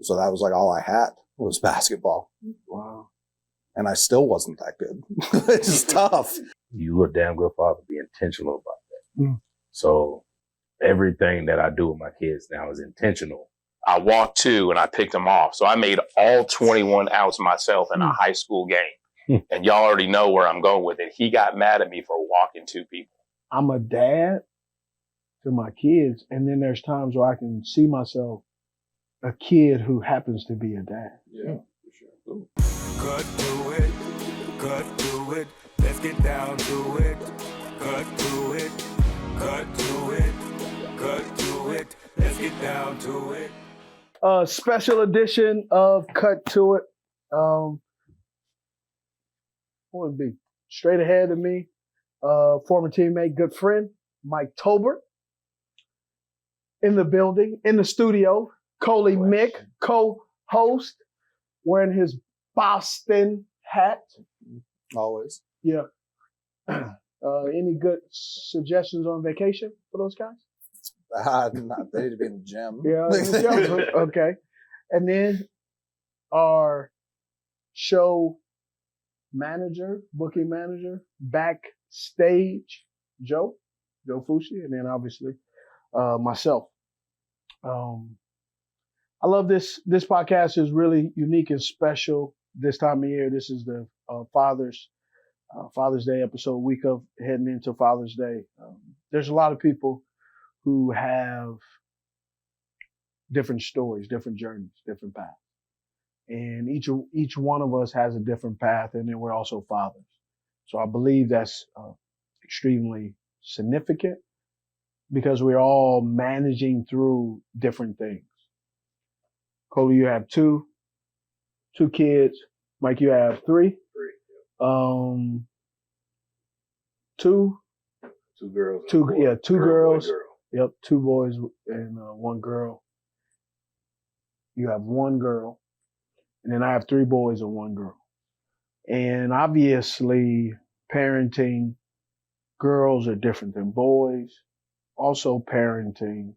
So that was like all I had was basketball. Wow. And I still wasn't that good. It's just tough. You were a damn good father. Be intentional about that. Mm. So everything that I do with my kids now is intentional. I walked 2 and I picked him off. So I made all 21 outs myself in a high school game. And y'all already know where I'm going with it. He got mad at me for walking 2 people. I'm a dad to my kids, and then there's times where I can see myself a kid who happens to be a dad. Yeah, for sure. Ooh. Cut to it, cut to it. Let's get down to it. Cut to it, cut to it, cut to it. Let's get down to it. Special edition of Cut to It. Would be straight ahead of me. Former teammate, good friend, Mike Tolbert. In the building, in the studio, Coley Mick, co-host, wearing his Boston hat. Always. Yeah. Any good suggestions on vacation for those guys? They need to be in the gym. Yeah, in the gym. Okay. And then our show manager, booking manager, backstage, Joe Fushey, and then obviously myself. I love this. This podcast is really unique and special this time of year. This is the Father's Day episode, week of heading into Father's Day. There's a lot of people who have different stories, different journeys, different paths. And each one of us has a different path, and then we're also fathers. So I believe that's extremely significant because we're all managing through different things. Coley, you have two kids. Mike, you have 3. 3. Two Girls. 2 girls. Girl. Yep, 2 boys and 1 girl. You have 1 girl. And then I have 3 boys and 1 girl. And obviously, parenting girls are different than boys. Also parenting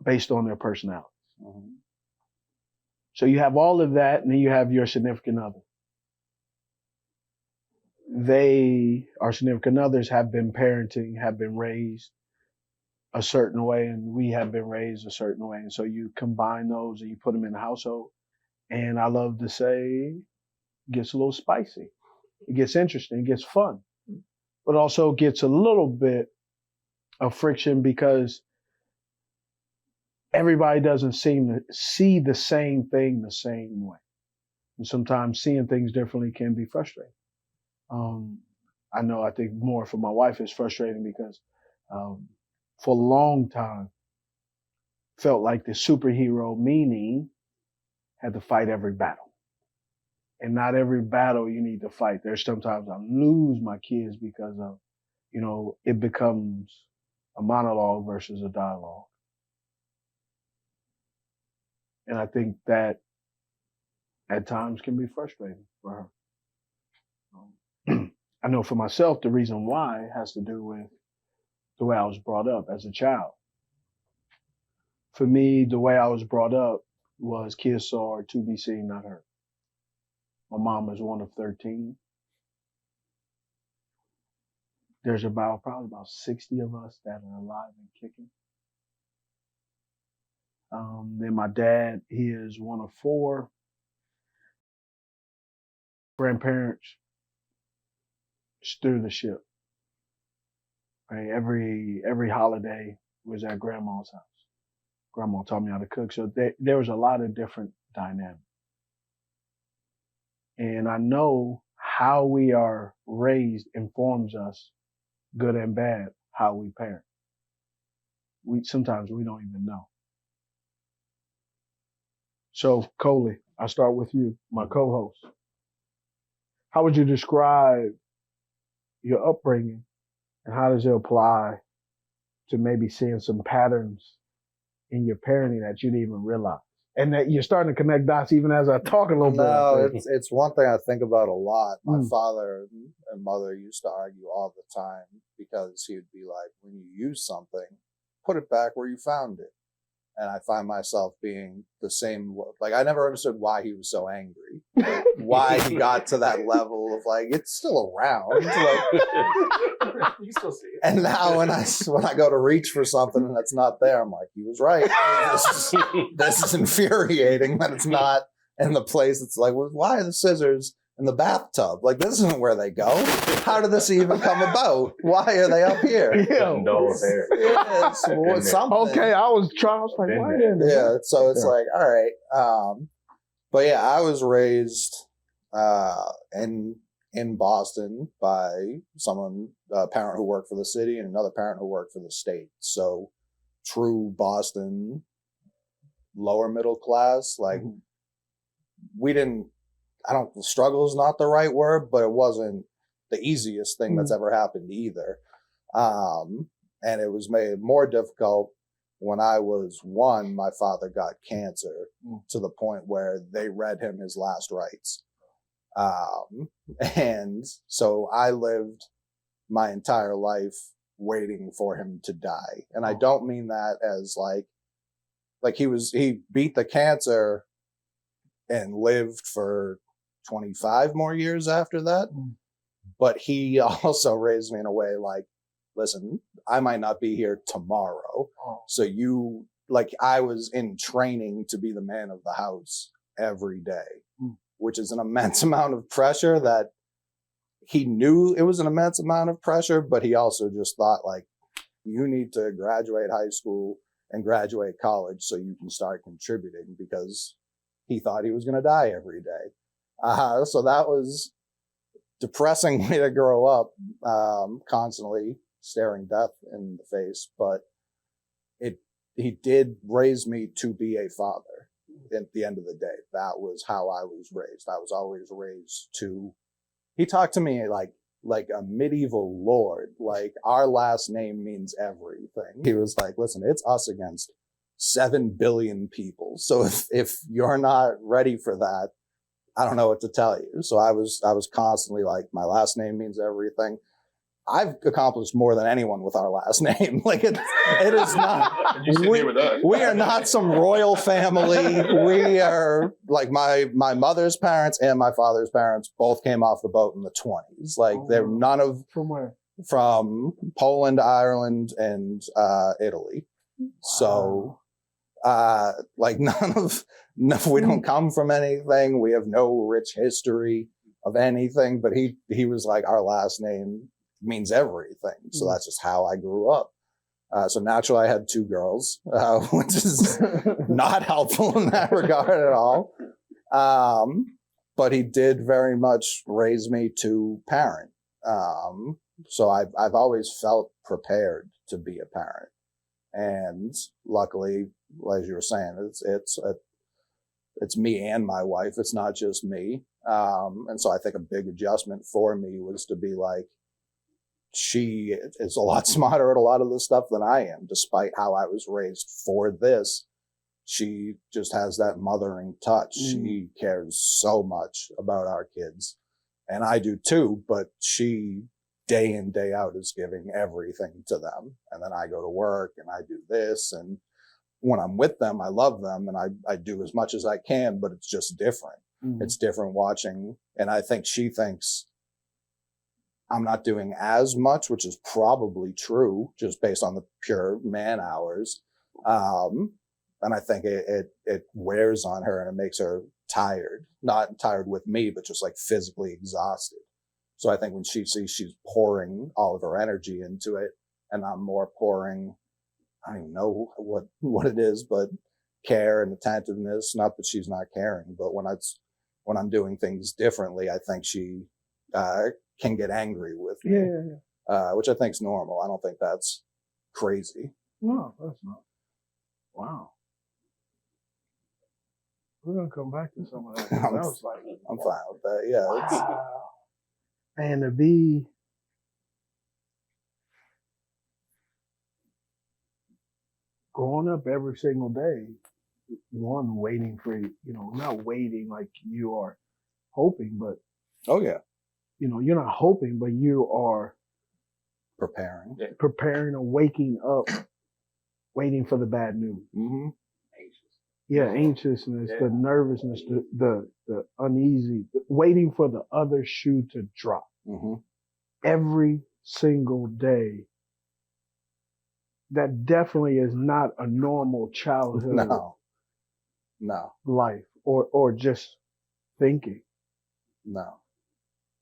based on their personalities. Mm-hmm. So you have all of that, and then you have your significant other. Our significant others, have been parenting, have been raised a certain way, and we have been raised a certain way. And so you combine those and you put them in the household. And I love to say, it gets a little spicy. It gets interesting. It gets fun. But also gets a little bit of friction because everybody doesn't seem to see the same thing the same way. And sometimes seeing things differently can be frustrating. I think more for my wife is frustrating because for a long time felt like the superhero, meaning had to fight every battle. And not every battle you need to fight. There's sometimes I lose my kids because of, it becomes a monologue versus a dialogue. And I think that at times can be frustrating for her. I know for myself, the reason why has to do with the way I was brought up as a child. For me, the way I was brought up was kids saw to be seen, not heard. My mom is one of 13. There's probably about 60 of us that are alive and kicking. Then my dad, he is one of 4. Grandparents steer the ship. Right? Every holiday was at grandma's house. Grandma taught me how to cook. So there was a lot of different dynamics. And I know how we are raised informs us, good and bad, how we parent. Sometimes we don't even know. So, Coley, I'll start with you, my co-host. How would you describe your upbringing, and how does it apply to maybe seeing some patterns in your parenting that you didn't even realize? And that you're starting to connect dots even as I talk a little bit. No, it's one thing I think about a lot. My father and mother used to argue all the time because he would be like, when you use something, put it back where you found it. And I find myself being the same. Like, I never understood why he was so angry. Like, why he got to that level of like, it's still around. Like, You still see it. and now when I go to reach for something and it's not there, I'm like, he was right. This is infuriating that it's not in the place. It's like, well, why are the scissors in the bathtub? Like, this isn't where they go. How did this even come about? Why are they up here? Yeah, Something. Okay, I was like, why didn't they? Yeah, so it's like, all right. But yeah, I was raised in Boston by a parent who worked for the city and another parent who worked for the state. So true Boston, lower middle class. Like, struggle is not the right word, but it wasn't the easiest thing that's ever happened either. And it was made more difficult when I was 1, my father got cancer to the point where they read him his last rites. And so I lived my entire life waiting for him to die. And I don't mean that as like he beat the cancer and lived for 25 more years after that. But he also raised me in a way like, listen, I might not be here tomorrow. So I was in training to be the man of the house every day, which is an immense amount of pressure that he knew it was an immense amount of pressure, but he also just thought like, you need to graduate high school and graduate college so you can start contributing, because he thought he was going to die every day. So that was depressing way to grow up, constantly staring death in the face. But he did raise me to be a father at the end of the day. That was how I was raised. I was always raised to, he talked to me like a medieval lord, like our last name means everything. He was like, listen, it's us against 7 billion people. So if you're not ready for that, I don't know what to tell you. So I was constantly like, my last name means everything. I've accomplished more than anyone with our last name. Like it is not. We are not some royal family. We are like my mother's parents and my father's parents both came off the boat in the 1920s. Like they're none of From where? From Poland, Ireland, and Italy. Wow. So like we don't come from anything. We have no rich history of anything. But he was like, our last name means everything. So that's just how I grew up. So naturally I had 2 girls, which is not helpful in that regard at all. But he did very much raise me to parent. So I've always felt prepared to be a parent. And luckily, as you were saying, it's me and my wife. It's not just me. And so I think a big adjustment for me was to be like, she is a lot smarter at a lot of the stuff than I am, despite how I was raised for this. She just has that mothering touch. She cares so much about our kids. And I do too, but she day in, day out is giving everything to them. And then I go to work and I do this. And when I'm with them, I love them and I do as much as I can, but it's just different. It's different watching. And I think she thinks I'm not doing as much, which is probably true just based on the pure man hours. And I think it wears on her and it makes her tired, not tired with me, but just like physically exhausted. So I think when she sees she's pouring all of her energy into it and I'm more pouring, I don't even know what it is, but care and attentiveness, not that she's not caring, but when I'm doing things differently, I think she, can get angry with me, which I think is normal. I don't think that's crazy. No, that's not. Wow. We're going to come back to some of that. I'm fine with that. Yeah. Wow. And to be growing up every single day, one waiting for, not waiting like you are hoping, but oh yeah, you're not hoping, but you are preparing or waking up, waiting for the bad news. anxiousness, the nervousness, the uneasy, waiting for the other shoe to drop. Mm-hmm. Every single day. That definitely is not a normal childhood No. life or just thinking. No,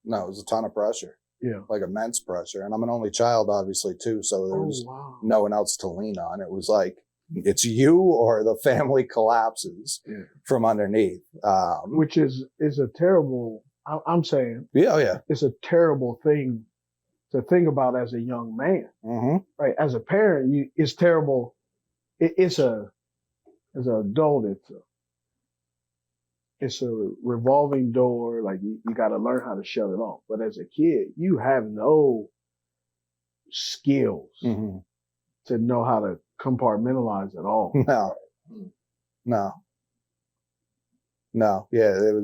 it was a ton of pressure. Yeah. Like immense pressure. And I'm an only child, obviously, too. So there was no one else to lean on. It was like, it's you or the family collapses from underneath. Which is a terrible, I'm saying. Yeah. It's a terrible thing to think about as a young man. Mm-hmm. Right. As a parent, it's terrible. As an adult, it's a revolving door. Like you got to learn how to shut it off. But as a kid, you have no skills to know how to compartmentalize at all. No. Yeah, it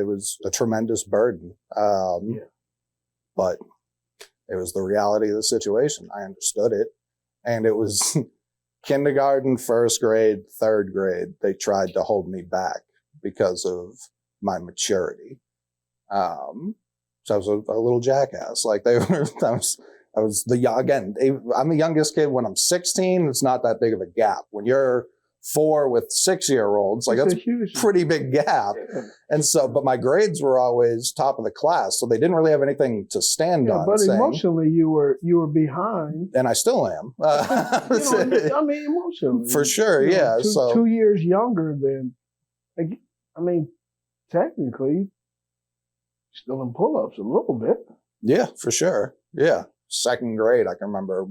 was a tremendous burden. But it was the reality of the situation. I understood it. And it was kindergarten, first grade, third grade. They tried to hold me back because of my maturity. So I was a little jackass. Like I was again, I'm the youngest kid. When I'm 16, it's not that big of a gap. When you're 4 with 6-year-olds, like that's a pretty big gap. Yeah. And so, but my grades were always top of the class. So they didn't really have anything to stand on. But emotionally, you were behind. And I still am. Emotionally. For sure, yeah. 2 years younger than, technically, still in pull-ups a little bit. Yeah, for sure. Yeah. Second grade, I can remember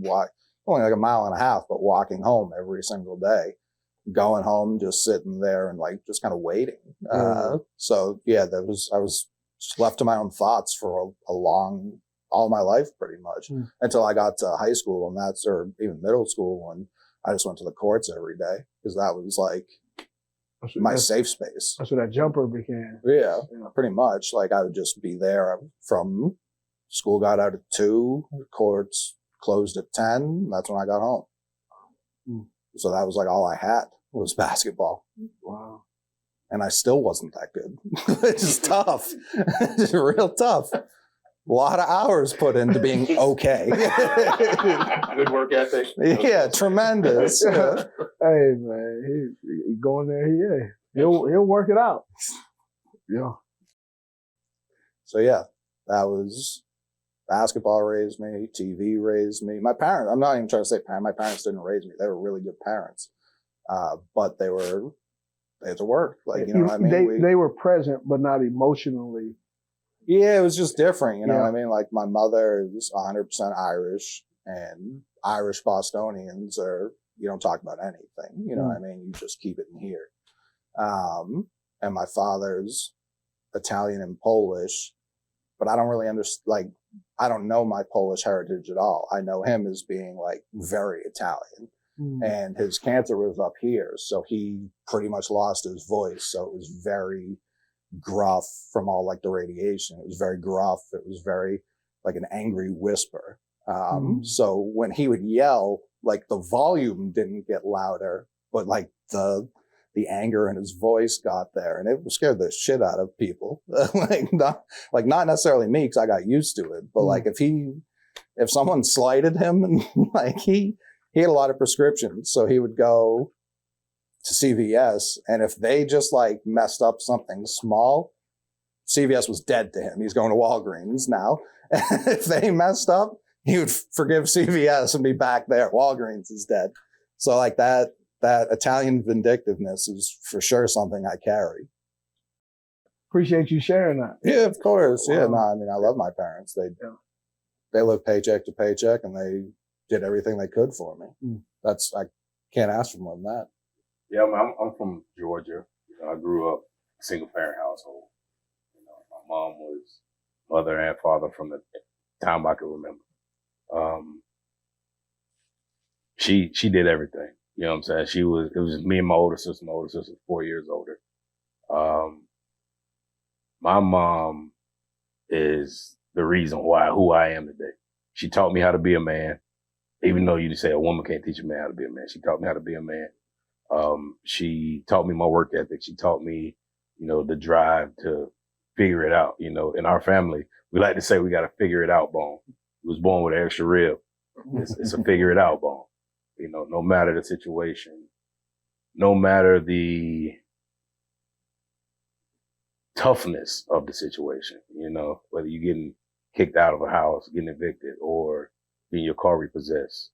only like a mile and a half, but walking home every single day, going home, just sitting there and like just kind of waiting. So yeah, I was just left to my own thoughts for all my life pretty much until I got to high school or even middle school when I just went to the courts every day because that was like my safe space. That's what that jumper became. Yeah, pretty much. Like I would just be there from school got out at 2, courts closed at 10. That's when I got home. So that was like all I had was basketball. Wow. And I still wasn't that good. It's just tough. It's real tough. A lot of hours put into being okay. Good work ethic. Yeah, tremendous. Yeah. Hey man, he going there. He'll work it out. Yeah. So yeah, that was basketball raised me. TV raised me. My parents. I'm not even trying to say my parents didn't raise me. They were really good parents, but they had to work. Like you know what I mean. They were present, but not emotionally. Yeah, it was just different. You know what I mean? Like my mother is 100% Irish, and Irish Bostonians you don't talk about anything. You know what I mean? You just keep it in here. And my father's Italian and Polish, but I don't really understand. Like I don't know my Polish heritage at all. I know him as being like very Italian, and his cancer was up here, so he pretty much lost his voice. So it was very gruff from all like the radiation. It was very gruff. It was very like an angry whisper. So when he would yell, like the volume didn't get louder, but like the anger in his voice got there, and it scared the shit out of people. not necessarily me, because I got used to it, but like if someone slighted him, and like he had a lot of prescriptions, so he would go to CVS, and if they just like messed up something small, CVS was dead to him. He's going to Walgreens now. If they messed up, he would forgive CVS and be back there. Walgreens is dead. So like that Italian vindictiveness is for sure something I carry. Appreciate you sharing that. Yeah, of course. Yeah, no, I mean, I love my parents. They lived paycheck to paycheck, and they did everything they could for me. I can't ask for more than that. Yeah, I'm from Georgia. I grew up single parent household. My mom was mother and father from the time I can remember. She did everything. You know what I'm saying? It was me and my older sister. My older sister was 4 years older. My mom is the reason who I am today. She taught me how to be a man, even though you say a woman can't teach a man how to be a man. She taught me how to be a man. She taught me my work ethic. She taught me, the drive to figure it out. In our family, we like to say we got to figure it out bone. We was born with an extra rib. It's a figure it out bone. No matter the situation, no matter the toughness of the situation, whether you're getting kicked out of a house, getting evicted, or getting your car repossessed,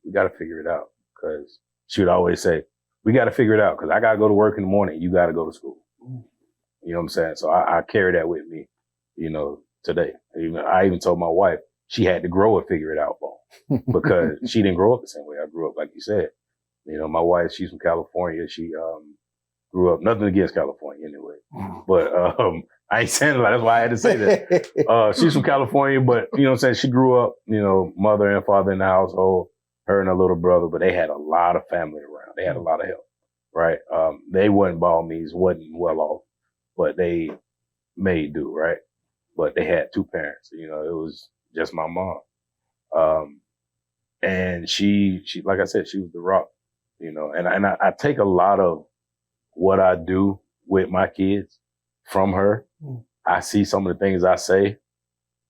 we got to figure it out. Because she would always say, we got to figure it out because I got to go to work in the morning. You got to go to school. You know what I'm saying? So I carry that with me, today. I even told my wife she had to grow a figure it out bone because she didn't grow up the same way I grew up, like you said. My wife, she's from California. She grew up, nothing against California anyway. But I ain't saying that. That's why I had to say that. She's from California, but, you know what I'm saying? She grew up, mother and father in the household, her and her little brother, but they had a lot of family around. They had a lot of help, right? They wasn't ball means, wasn't well off, but they made do, right? But they had two parents, it was just my mom. And she, like I said, she was the rock, and I take a lot of what I do with my kids from her. I see some of the things I say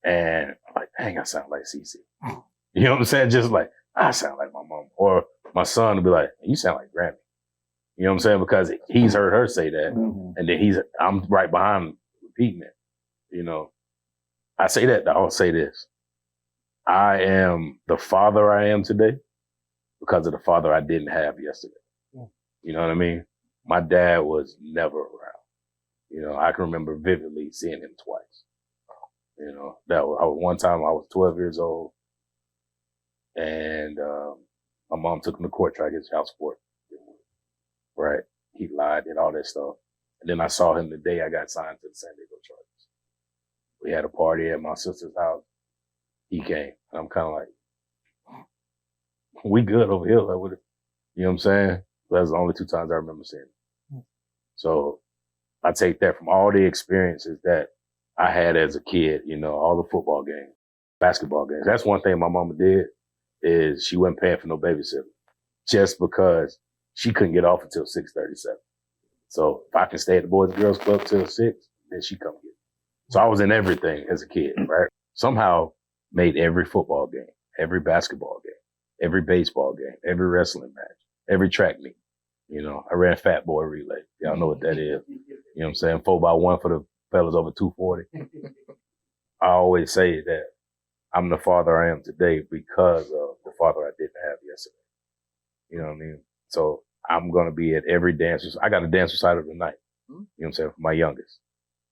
and I'm like, dang, I sound like Cece. You know what I'm saying? Just like, I sound like my mom. Or my son will be like, you sound like Grammy. You know what I'm saying? Because he's heard her say that. And then I'm right behind him repeating it. I say that, I'll say this. I am the father I am today because of the father I didn't have yesterday. You know what I mean? My dad was never around. I can remember vividly seeing him twice. That was one time I was 12 years old and my mom took him to court, tried to get child support. Right? He lied, did all that stuff. And then I saw him the day I got signed to the San Diego Chargers. We had a party at my sister's house. He came. And I'm kind of like, we good over here. Like, you know what I'm saying? That's the only two times I remember seeing him. So I take that from all the experiences that I had as a kid, all the football games, basketball games. That's one thing my mama did is she wasn't paying for no babysitter just because she couldn't get off until 6:37. So if I can stay at the Boys and Girls Club till 6, then she come get me. So I was in everything as a kid, right? Somehow made every football game, every basketball game, every baseball game, every wrestling match, every track meet. I ran Fat Boy Relay. Y'all know what that is. You know what I'm saying? 4x1 for the fellas over 240. I always say that I'm the father I am today because of the father I didn't have yesterday. You know what I mean? So I'm going to be at every dance. I got a dance recital tonight. You know what I'm saying? For my youngest.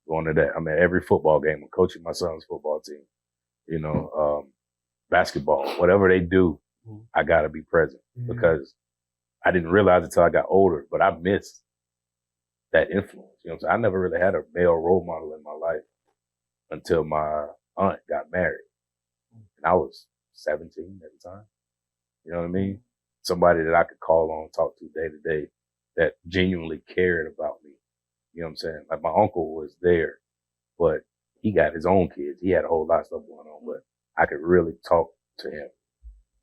Going to that. I'm at every football game. I'm coaching my son's football team. Basketball, whatever they do, I got to be present because I didn't realize it until I got older, but I missed that influence. You know what I'm saying? I never really had a male role model in my life until my aunt got married. And I was 17 at the time. You know what I mean? Somebody that I could call on, talk to day to day that genuinely cared about me. You know what I'm saying? Like my uncle was there, but he got his own kids. He had a whole lot of stuff going on, but I could really talk to him.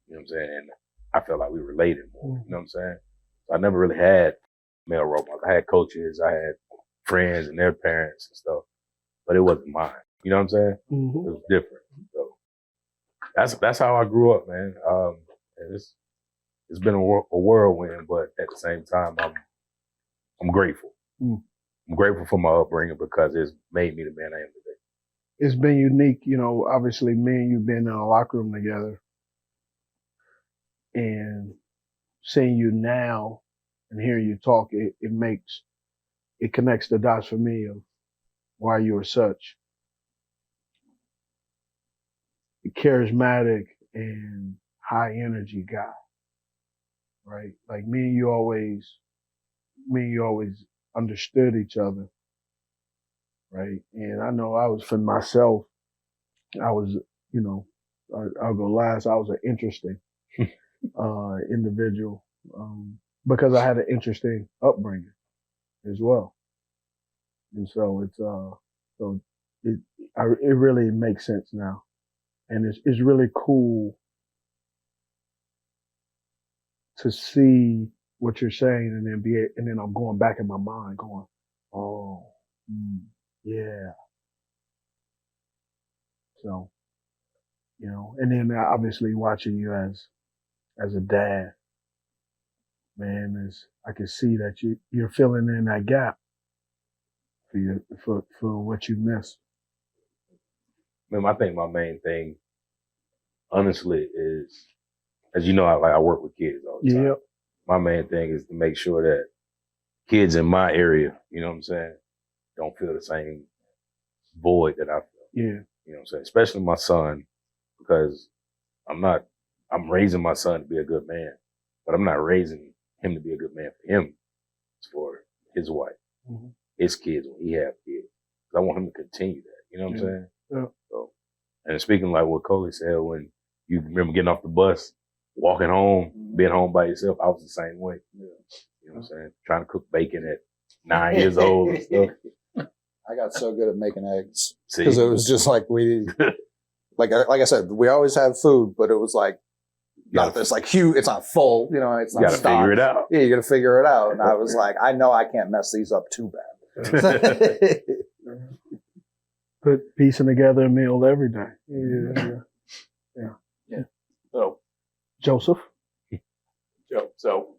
You know what I'm saying? And I felt like we related more. You know what I'm saying? So I never really had male role models. I had coaches, I had friends and their parents and stuff, but it wasn't mine. You know what I'm saying? It was different. So that's how I grew up, man. And it's been a whirlwind, but at the same time, I'm grateful. I'm grateful for my upbringing because it's made me the man I am today. It's been unique, obviously me and you been in a locker room together and seeing you now and hearing you talk, it connects the dots for me of why you were such a charismatic and high energy guy, right? Like me and you always understood each other, right? And I know I was, for myself, I was, I'll go last. I was an interesting individual because I had an interesting upbringing as well, and so it really makes sense now, and it's really cool to see what you're saying, and then I'm going back in my mind, going, oh, yeah. So, and then obviously watching you as a dad, man, I can see that you're filling in that gap for what you missed. Man, I think my main thing, honestly, is, as you know, I work with kids all the time. Yep. My main thing is to make sure that kids in my area, you know what I'm saying, don't feel the same void that I feel. Yeah. You know what I'm saying? Especially my son, because I'm raising my son to be a good man, but I'm not raising him to be a good man for him. It's for his wife, his kids when he have kids. I want him to continue that. You know what I'm saying? Yeah. So, and speaking like what Coley said, when you remember getting off the bus, walking home, being home by yourself, I was the same way. Yeah. You know what I'm saying? Trying to cook bacon at 9 years old and stuff. I got so good at making eggs because it was just like like I said, we always have food, but it was like not this like huge. It's not full, it's not. You gotta figure it out. Yeah, you gotta figure it out. And I was like, I know I can't mess these up too bad. Put piecing together a meal every day. Yeah. So, Joseph. So,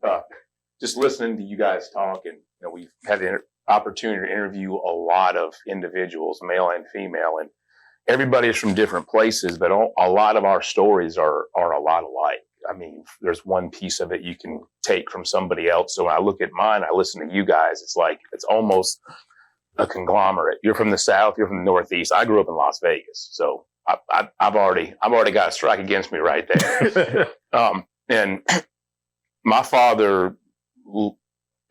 just listening to you guys talk, and we've had the opportunity to interview a lot of individuals, male and female, and everybody is from different places, but a lot of our stories are a lot alike. I mean, there's one piece of it you can take from somebody else. So when I look at mine, I listen to you guys. It's like it's almost a conglomerate. You're from the South, you're from the Northeast. I grew up in Las Vegas, so I've already got a strike against me right there. And my father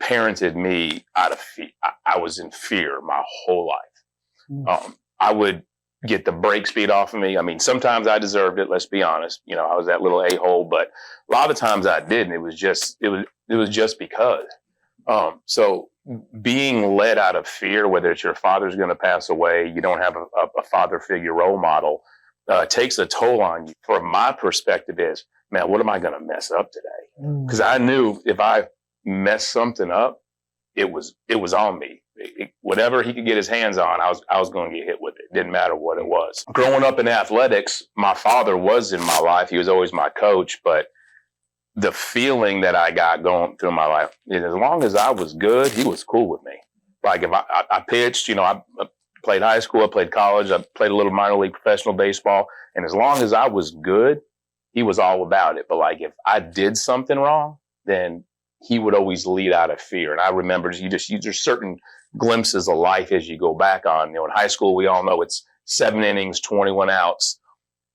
parented me out of fear. I was in fear my whole life. I would get the brakes beat off of me. I mean, sometimes I deserved it. Let's be honest. I was that little a-hole, but a lot of times I didn't. It was just because. So being led out of fear, whether it's your father's going to pass away, you don't have a father figure role model, takes a toll on you. From my perspective is, man, what am I going to mess up today? Because I knew if I messed something up, it was on me. Whatever he could get his hands on, I was going to get hit with it. Didn't matter what it was. Growing up in athletics, my father was in my life. He was always my coach, but the feeling that I got going through my life, as long as I was good, he was cool with me. Like if I pitched, I played high school, I played college, I played a little minor league professional baseball, and as long as I was good, he was all about it. But like if I did something wrong, then he would always lead out of fear. And I remember there's certain glimpses of life as you go back on. In high school, we all know it's 7 innings, 21 outs.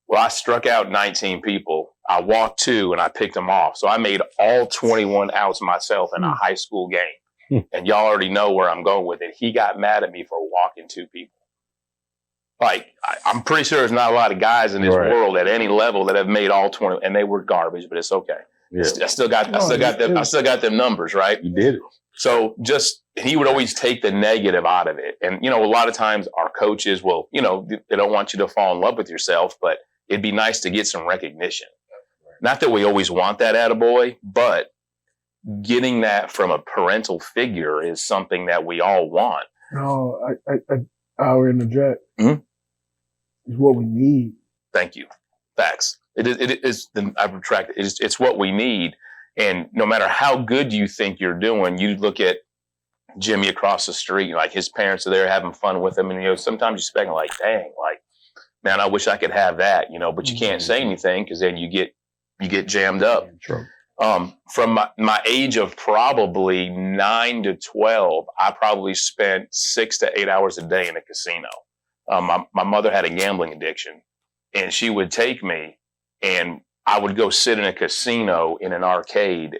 Well, I struck out 19 people. I walked 2 and I picked them off. So I made all 21 outs myself in a high school game. And y'all already know where I'm going with it. He got mad at me for walking 2 people. Like, I'm pretty sure there's not a lot of guys in this world at any level that have made all 20, and they were garbage, but it's okay. Yeah. I still got them numbers, right? You did it. So he would always take the negative out of it. And, a lot of times our coaches will, they don't want you to fall in love with yourself, but it'd be nice to get some recognition. Not that we always want that attaboy, but getting that from a parental figure is something that we all want. No, I'll interject. It's what we need. Thank you. Facts. It is. I retract it. It's what we need. And no matter how good you think you're doing, you look at Jimmy across the street, like his parents are there having fun with him. And, sometimes you're speaking like, dang, like, man, I wish I could have that, but you can't say anything because then you get jammed up. True. From my age of probably 9 to 12, I probably spent 6 to 8 hours a day in a casino. My mother had a gambling addiction, and she would take me, and I would go sit in a casino in an arcade.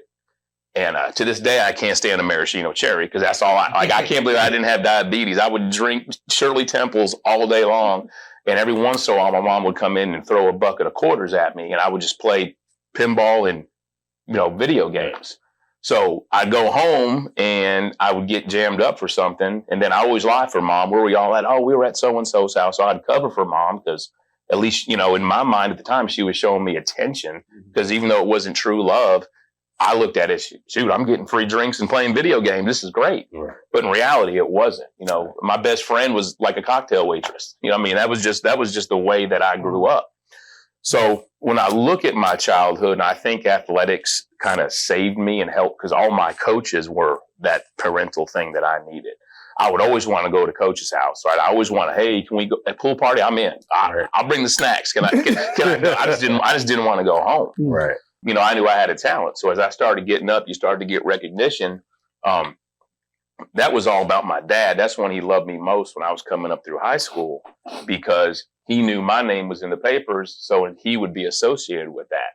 And to this day, I can't stand a maraschino cherry because that's all I can't believe I didn't have diabetes. I would drink Shirley Temples all day long. And every once in a while, my mom would come in and throw a bucket of quarters at me, and I would just play pinball and, video games. So I'd go home and I would get jammed up for something. And then I always lie for mom. Where were y'all at? Oh, we were at so-and-so's house. So I'd cover for mom because at least, in my mind at the time, she was showing me attention because even though it wasn't true love, I looked at it, shoot, I'm getting free drinks and playing video games. This is great. Right. But in reality, it wasn't. You know, my best friend was like a cocktail waitress. You know what I mean? That was just the way that I grew up. So when I look at my childhood, and I think athletics kind of saved me and helped, because all my coaches were that parental thing that I needed. I would always want to go to coach's house, right? I always want to, hey, can we go at pool party? I'm in. I'll bring the snacks. Can I go? I just didn't want to go home. Right. You know, I knew I had a talent. So as I started getting up, you started to get recognition. That was all about my dad. That's when he loved me most, when I was coming up through high school, because he knew my name was in the papers, so he would be associated with that.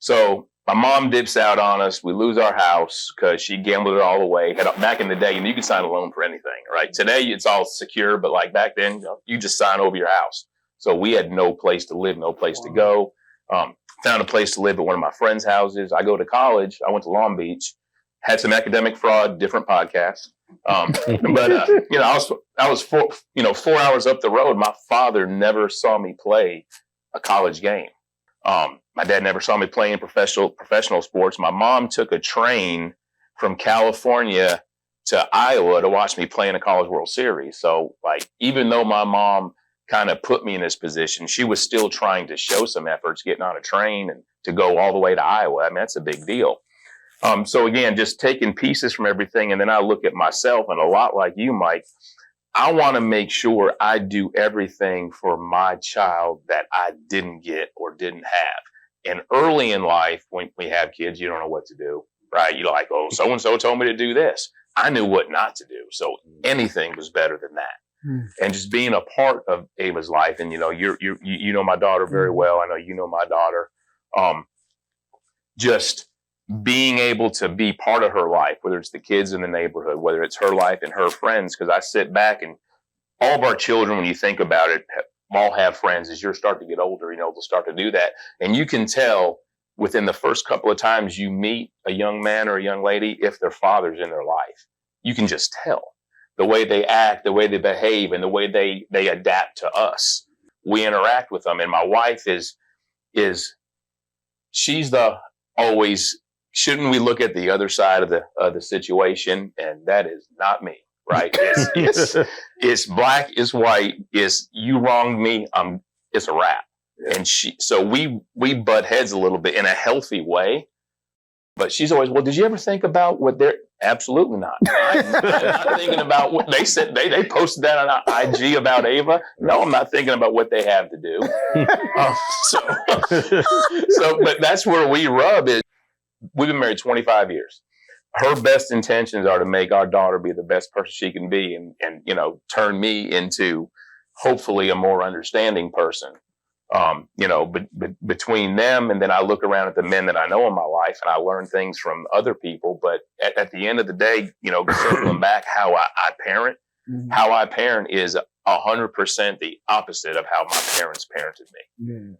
So my mom dips out on us. We lose our house because she gambled it all away. Back in the day, you could sign a loan for anything, right? Today, it's all secure, but like back then, you just sign over your house. So we had no place to live, no place to go. Found a place to live at one of my friends' houses. I go to college. I went to Long Beach. Had some academic fraud, different podcast. But you know, I was 4 hours up the road. My father never saw me play a college game. My dad never saw me playing professional sports. My mom took a train from California to Iowa to watch me play in a College World Series. So, like, even though my mom kind of put me in this position, she was still trying to show some efforts, getting on a train and to go all the way to Iowa. I mean, that's a big deal. So again, just taking pieces from everything. And then I look at myself, and a lot like you, Mike, I want to make sure I do everything for my child that I didn't get or didn't have. And early in life, when we have kids, you don't know what to do, right? You're like, oh, so-and-so told me to do this. I knew what not to do. So anything was better than that. And just being a part of Ava's life. And, you know, you know my daughter very well. I know you know my daughter. Just being able to be part of her life, whether it's the kids in the neighborhood, whether it's her life and her friends, because I sit back and all of our children, when you think about it, all have friends. As you start to get older, you know, they'll start to do that. And you can tell within the first couple of times you meet a young man or a young lady if their father's in their life. You can just tell the way they act, the way they behave, and the way they adapt to us. We interact with them. And my wife she's the always, shouldn't we look at the other side of the situation? And that is not me, right? It's black, it's white, it's you wronged me, it's a wrap. Yeah. And so we butt heads a little bit in a healthy way. But she's always, well, did you ever think about what they're? Absolutely not. I'm not thinking about what they said. They posted that on IG about Ava. No, I'm not thinking about what they have to do. But that's where we rub is. We've been married 25 years. Her best intentions are to make our daughter be the best person she can be, and you know, turn me into hopefully a more understanding person. You know, but between them, and then I look around at the men that I know in my life, and I learn things from other people. But at the end of the day, you know, circling back, how I parent, how I parent is 100% the opposite of how my parents parented me. Yeah.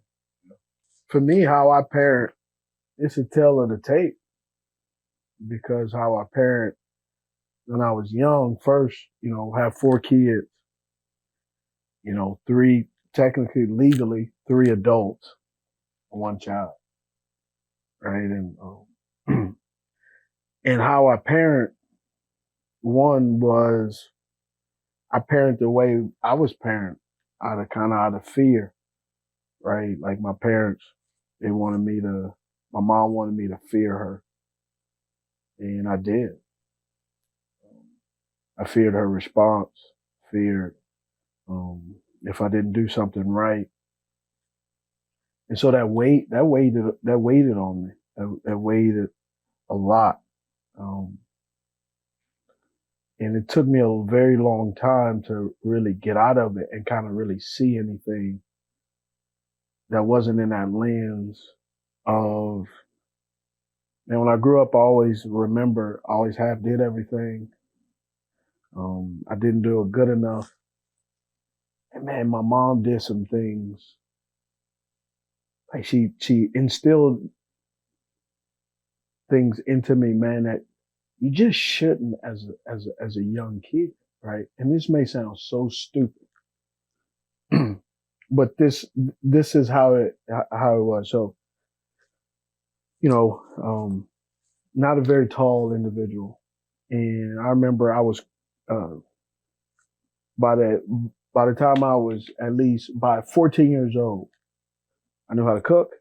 For me, how I parent, it's a tale of the tape, because how I parent when I was young, first, you know, have 4 kids, you know, 3 technically, legally, 3 adults, 1 child, right? And and how I parent, one was I parent the way I was parent, out of fear, right? Like my parents, my mom wanted me to fear her, and I did. I feared her response, feared if I didn't do something right. And so that weighted on me. That weighted a lot. And it took me a very long time to really get out of it and kind of really see anything that wasn't in that lens of, and when I grew up, I always did everything. I didn't do it good enough. And man, my mom did some things. Like she instilled things into me, man, that you just shouldn't as a young kid, right? And this may sound so stupid, but this is how it was. So, you know, not a very tall individual. And I remember I was, by the time I was at least by 14 years old, I knew how to cook,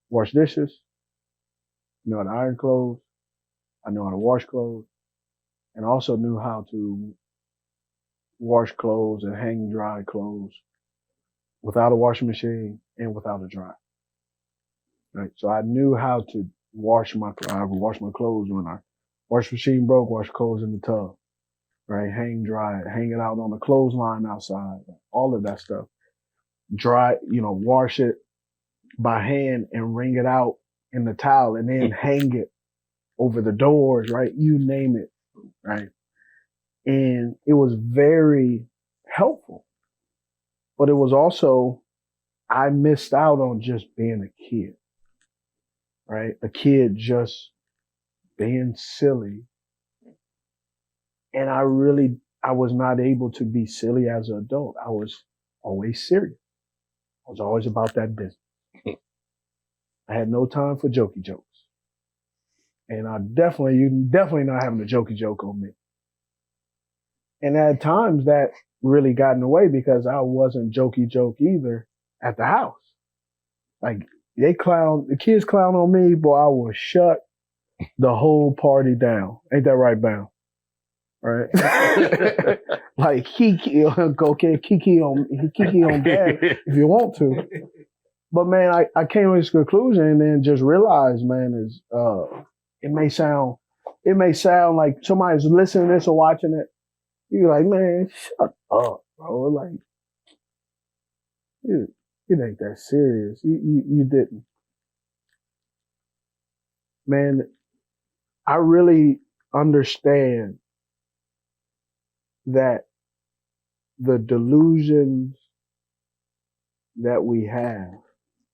wash dishes, knew how to iron clothes, I knew how to wash clothes, and also knew how to wash clothes and hang dry clothes without a washing machine and without a dryer. Right. So I knew how to wash my clothes when our wash machine broke, wash clothes in the tub. Right. Hang dry, hang it out on the clothesline outside, all of that stuff. Dry, wash it by hand and wring it out in the towel and then hang it over the doors, right? You name it, right? And it was very helpful. But it was also, I missed out on just being a kid, right? A kid just being silly. And I was not able to be silly as an adult. I was always serious. I was always about that business. I had no time for jokey jokes. And you definitely not having a jokey joke on me. And at times that really got in the way because I wasn't jokey joke either at the house. Like the kids clown on me, boy, I will shut the whole party down. Ain't that right, Bound? Right? Like Kiki on dad if you want to. But man, I came to this conclusion and then just realized, man, it may sound like somebody's listening to this or watching it. You're like, man, shut up, bro. Like, it ain't that serious. You didn't. Man, I really understand that the delusions that we have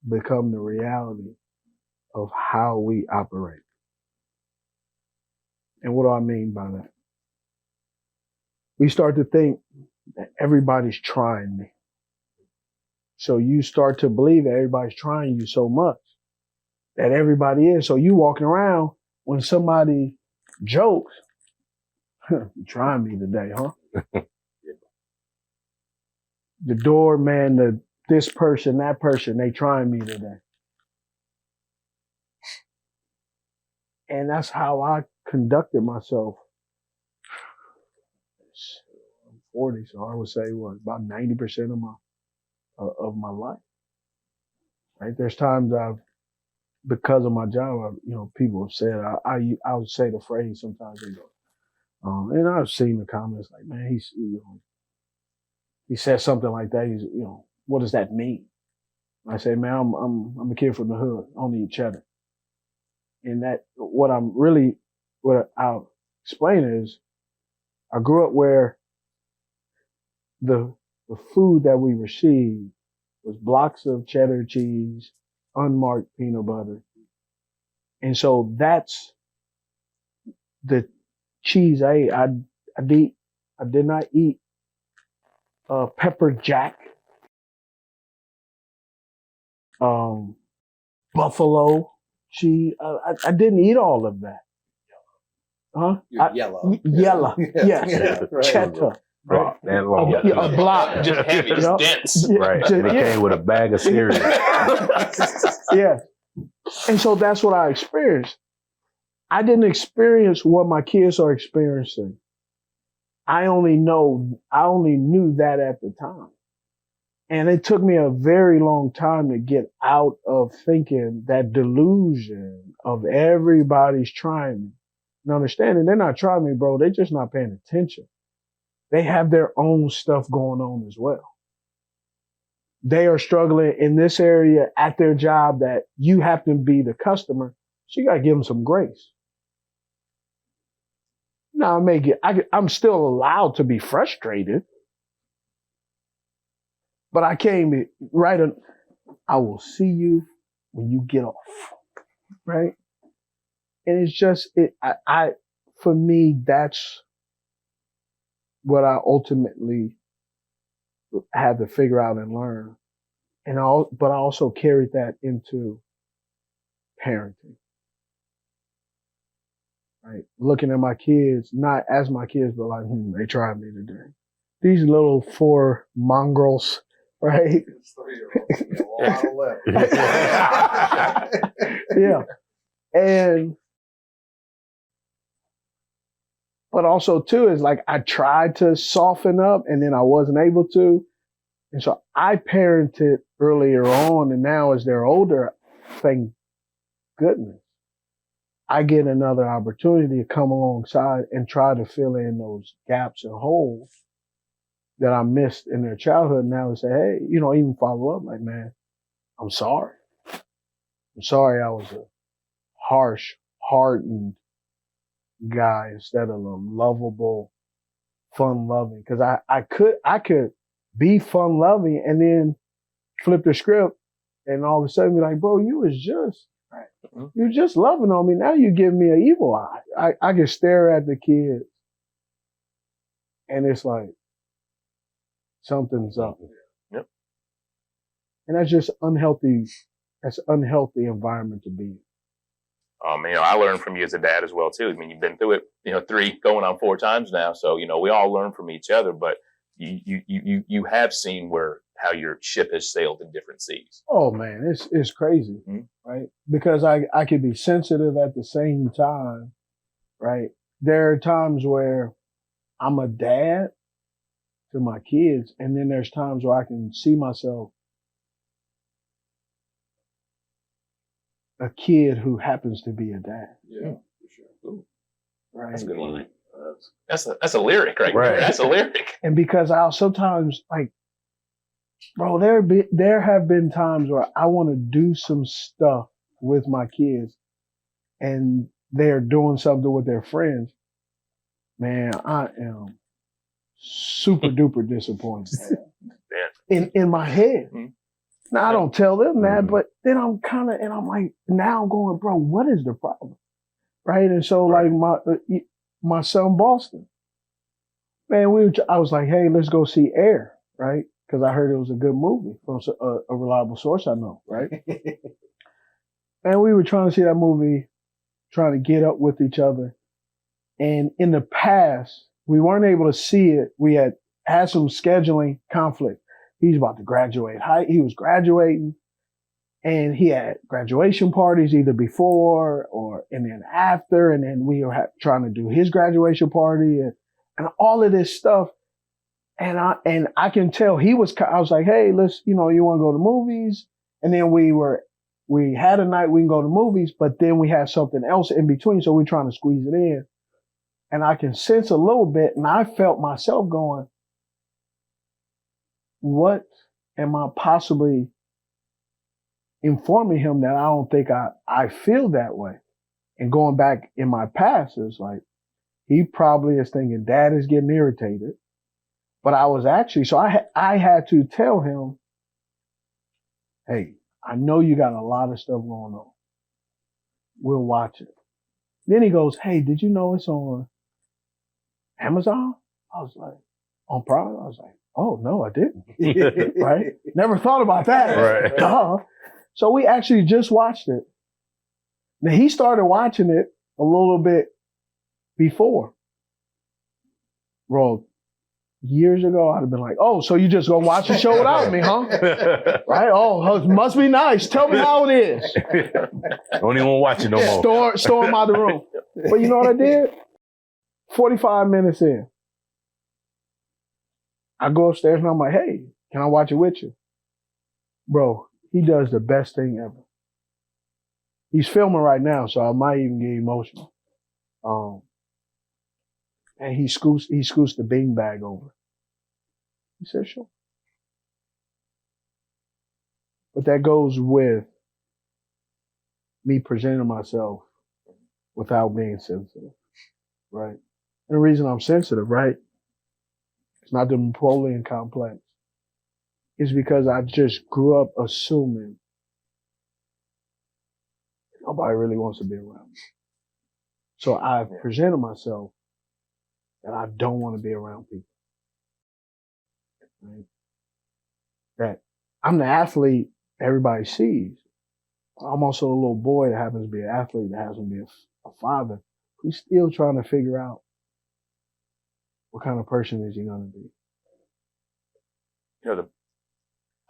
become the reality of how we operate. And what do I mean by that? We start to think that everybody's trying me. So you start to believe that everybody's trying you so much that everybody is. So you walking around when somebody jokes, you trying me today, huh? The doorman, this person, that person, they trying me today. And that's how I conducted myself. I'm 40, so I would say about 90% of my life. Right? There's times because of my job, people have said I would say the phrase sometimes. And I've seen the comments like, man, he said something like that. What does that mean? I say, man, I'm a kid from the hood. I don't need cheddar. And that what I'll explain is, I grew up where the food that we received was blocks of cheddar cheese, unmarked peanut butter. And so that's the cheese I ate. I did not eat pepper jack, buffalo cheese. I didn't eat all of that. Huh? Yellow. Yellow. Yeah. Yeah. Right. Cheddar. Block, that long. A block. Just heavy, just dense. Right. And it came with a bag of cereal. Yeah. And so that's what I experienced. I didn't experience what my kids are experiencing. I only knew that at the time. And it took me a very long time to get out of thinking that delusion of everybody's trying me. And understanding they're not trying me, bro. They're just not paying attention. They have their own stuff going on as well. They are struggling in this area at their job that you happen to be the customer. So you got to give them some grace. Now, I'm still allowed to be frustrated, but I came right on. I will see you when you get off, right? And it's just for me, that's what I ultimately had to figure out and learn, but I also carried that into parenting. right? Looking at my kids, not as my kids, but like, they tried me today. These little 4 mongrels, right? Yeah. But also too is like I tried to soften up and then I wasn't able to. And so I parented earlier on, and now as they're older, thank goodness, I get another opportunity to come alongside and try to fill in those gaps and holes that I missed in their childhood. Now to say, hey, even follow up like, man, I'm sorry. I'm sorry I was a harsh, hardened guy instead of a lovable, fun-loving. Because I could be fun-loving and then flip the script and all of a sudden be like, bro, you was just you're just loving on me. Now you give me an evil eye. I can stare at the kids and it's like something's up. Yep. And that's just unhealthy. That's an unhealthy environment to be in. I learned from you as a dad as well too. I mean, you've been through it, 3 going on 4 times now. So, we all learn from each other, but you have seen how your ship has sailed in different seas. Oh man, it's crazy, right? Because I could be sensitive at the same time, right? There are times where I'm a dad to my kids, and then there's times where I can see myself a kid who happens to be a dad. Yeah, for sure. Ooh. Right. That's a good line. That's a lyric right there. That's a lyric. And because I'll sometimes bro, there have been times where I want to do some stuff with my kids and they're doing something with their friends. Man, I am super duper disappointed. In my head. Mm-hmm. Now I don't tell them that, but then I'm like, now I'm going, bro, what is the problem? Right. And so like my son, Boston, man, I was like, hey, let's go see Air. Right. Cause I heard it was a good movie from a reliable source I know. Right. And we were trying to see that movie, trying to get up with each other. And in the past, we weren't able to see it. We had some scheduling conflict. He's about to graduate. He was graduating and he had graduation parties either before and then after. And then we were trying to do his graduation party and all of this stuff. And I can tell I was like, hey, let's, you want to go to movies? And then we had a night we can go to movies, but then we had something else in between. So we're trying to squeeze it in. And I can sense a little bit. And I felt myself going, what am I possibly informing him that I don't think I feel that way? And going back in my past, it's like, he probably is thinking dad is getting irritated. But I was actually, so I had to tell him, hey, I know you got a lot of stuff going on. We'll watch it. Then he goes, hey, did you know it's on Amazon? I was like, on Prime? I was like, oh, no, I didn't. Right? Never thought about that. Right. So we actually just watched it. Now, he started watching it a little bit before. Bro, years ago, I'd have been like, oh, so you just gonna watch the show without me, huh? Right? Oh, it must be nice. Tell me how it is. Don't even watch it no more. Storm out the room. But you know what I did? 45 minutes in, I go upstairs and I'm like, hey, can I watch it with you? Bro, he does the best thing ever. He's filming right now, so I might even get emotional. And he scoots the beanbag over. He said, sure. But that goes with me presenting myself without being sensitive, right? And the reason I'm sensitive, right? It's not the Napoleon complex. It's because I just grew up assuming nobody really wants to be around me. So I've presented myself that I don't want to be around people. Right? That I'm the athlete everybody sees. I'm also a little boy that happens to be an athlete that happens to be a father we still trying to figure out what kind of person is he going to be. You know,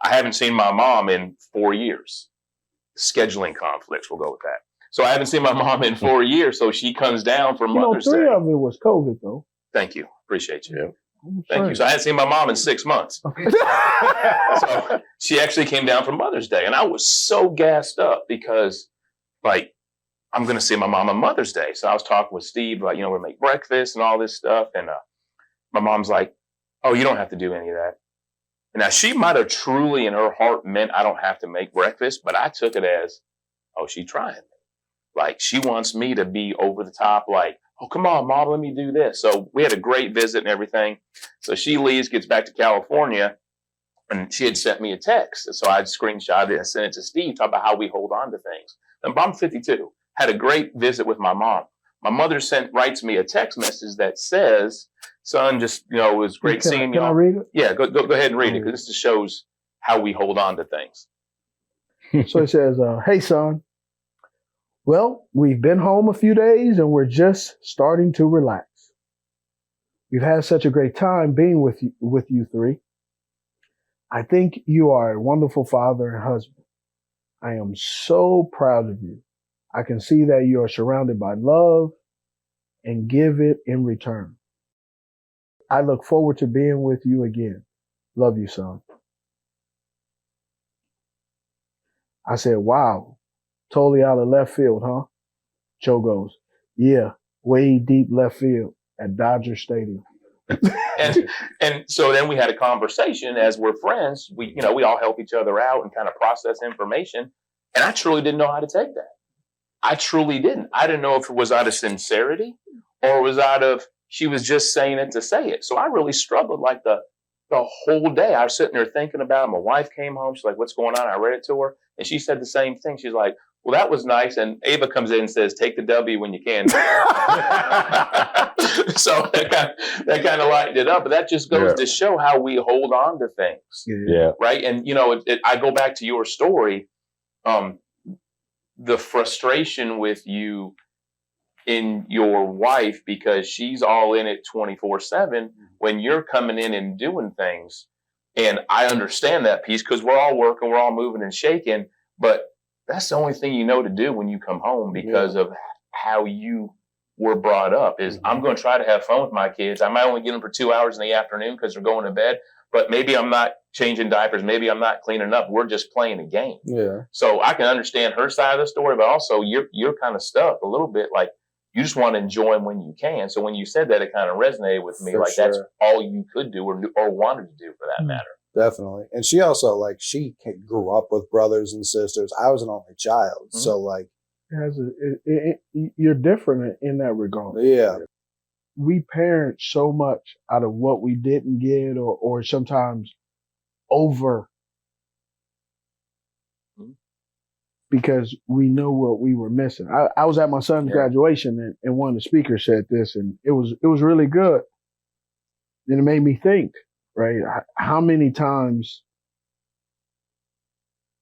I haven't seen my mom in 4 years. Scheduling conflicts, we'll go with that. So I haven't seen my mom in 4 years, so she comes down for Mother's Day. 3 of it was COVID, though. Thank you. Appreciate you. Yeah. Thank you. So I hadn't seen my mom in 6 months. So she actually came down for Mother's Day. And I was so gassed up because, like, I'm going to see my mom on Mother's Day. So I was talking with Steve, like, we'll make breakfast and all this stuff. And my mom's like, oh, you don't have to do any of that. And now she might have truly in her heart meant I don't have to make breakfast, but I took it as, oh, she's trying. Like, she wants me to be over the top, like, oh, come on, Mom, let me do this. So we had a great visit and everything. So she leaves, gets back to California, and she had sent me a text. So I screenshotted it and sent it to Steve, talk about how we hold on to things. And I'm 52, had a great visit with my mom. My mother writes me a text message that says, son, just, it was great seeing you. Can I read it? Yeah, go ahead and read it, because this just shows how we hold on to things. So it says, hey, son. Well, we've been home a few days and we're just starting to relax. We've had such a great time being with you three. I think you are a wonderful father and husband. I am so proud of you. I can see that you are surrounded by love and give it in return. I look forward to being with you again. Love you, son. I said, wow, totally out of left field, huh? Joe goes, yeah, way deep left field at Dodger Stadium. and so then we had a conversation. As we're friends, we all help each other out and kind of process information. And I truly didn't know how to take that. I truly didn't. I didn't know if it was out of sincerity or it was out of she was just saying it to say it. So I really struggled like the whole day. I was sitting there thinking about it. My wife came home. She's like, what's going on? I read it to her. And she said the same thing. She's like, well, that was nice. And Ava comes in and says, take the W when you can. So that kind of lightened it up. But that just goes to show how we hold on to things. Yeah. Right. And, I go back to your story. The frustration with you in your wife, because she's all in it 24/7 when you're coming in and doing things. And I understand that piece because we're all working, we're all moving and shaking, but that's the only thing you know to do when you come home because of how you were brought up is I'm going to try to have fun with my kids. I might only get them for 2 hours in the afternoon because they're going to bed, but maybe I'm not changing diapers. Maybe I'm not cleaning up. We're just playing a game. Yeah. So I can understand her side of the story, but also you're kind of stuck a little bit. Like you just want to enjoy them when you can. So when you said that, it kind of resonated with me. That's all you could do or wanted to do for that matter. Definitely. And she also she grew up with brothers and sisters. I was an only child. Mm-hmm. So you're different in that regard. Yeah. We parent so much out of what we didn't get or sometimes over because we know what we were missing. I was at my son's graduation and one of the speakers said this and it was really good. And it made me think, right? How many times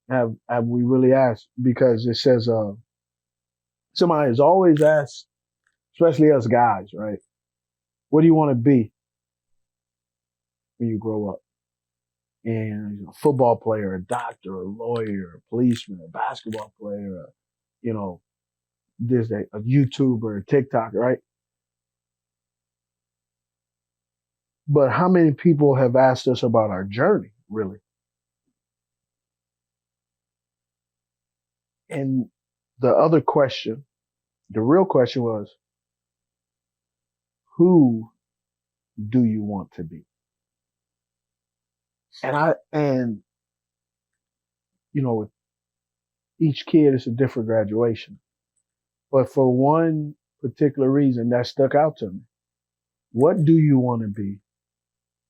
have we really asked? Because it says somebody has always asked, especially us guys, right? What do you want to be when you grow up? And a football player, a doctor, a lawyer, a policeman, a basketball player, a YouTuber, a TikToker, right? But how many people have asked us about our journey, really? And the other question, the real question was, who do you want to be? And with each kid, it's a different graduation. But for one particular reason that stuck out to me, what do you want to be?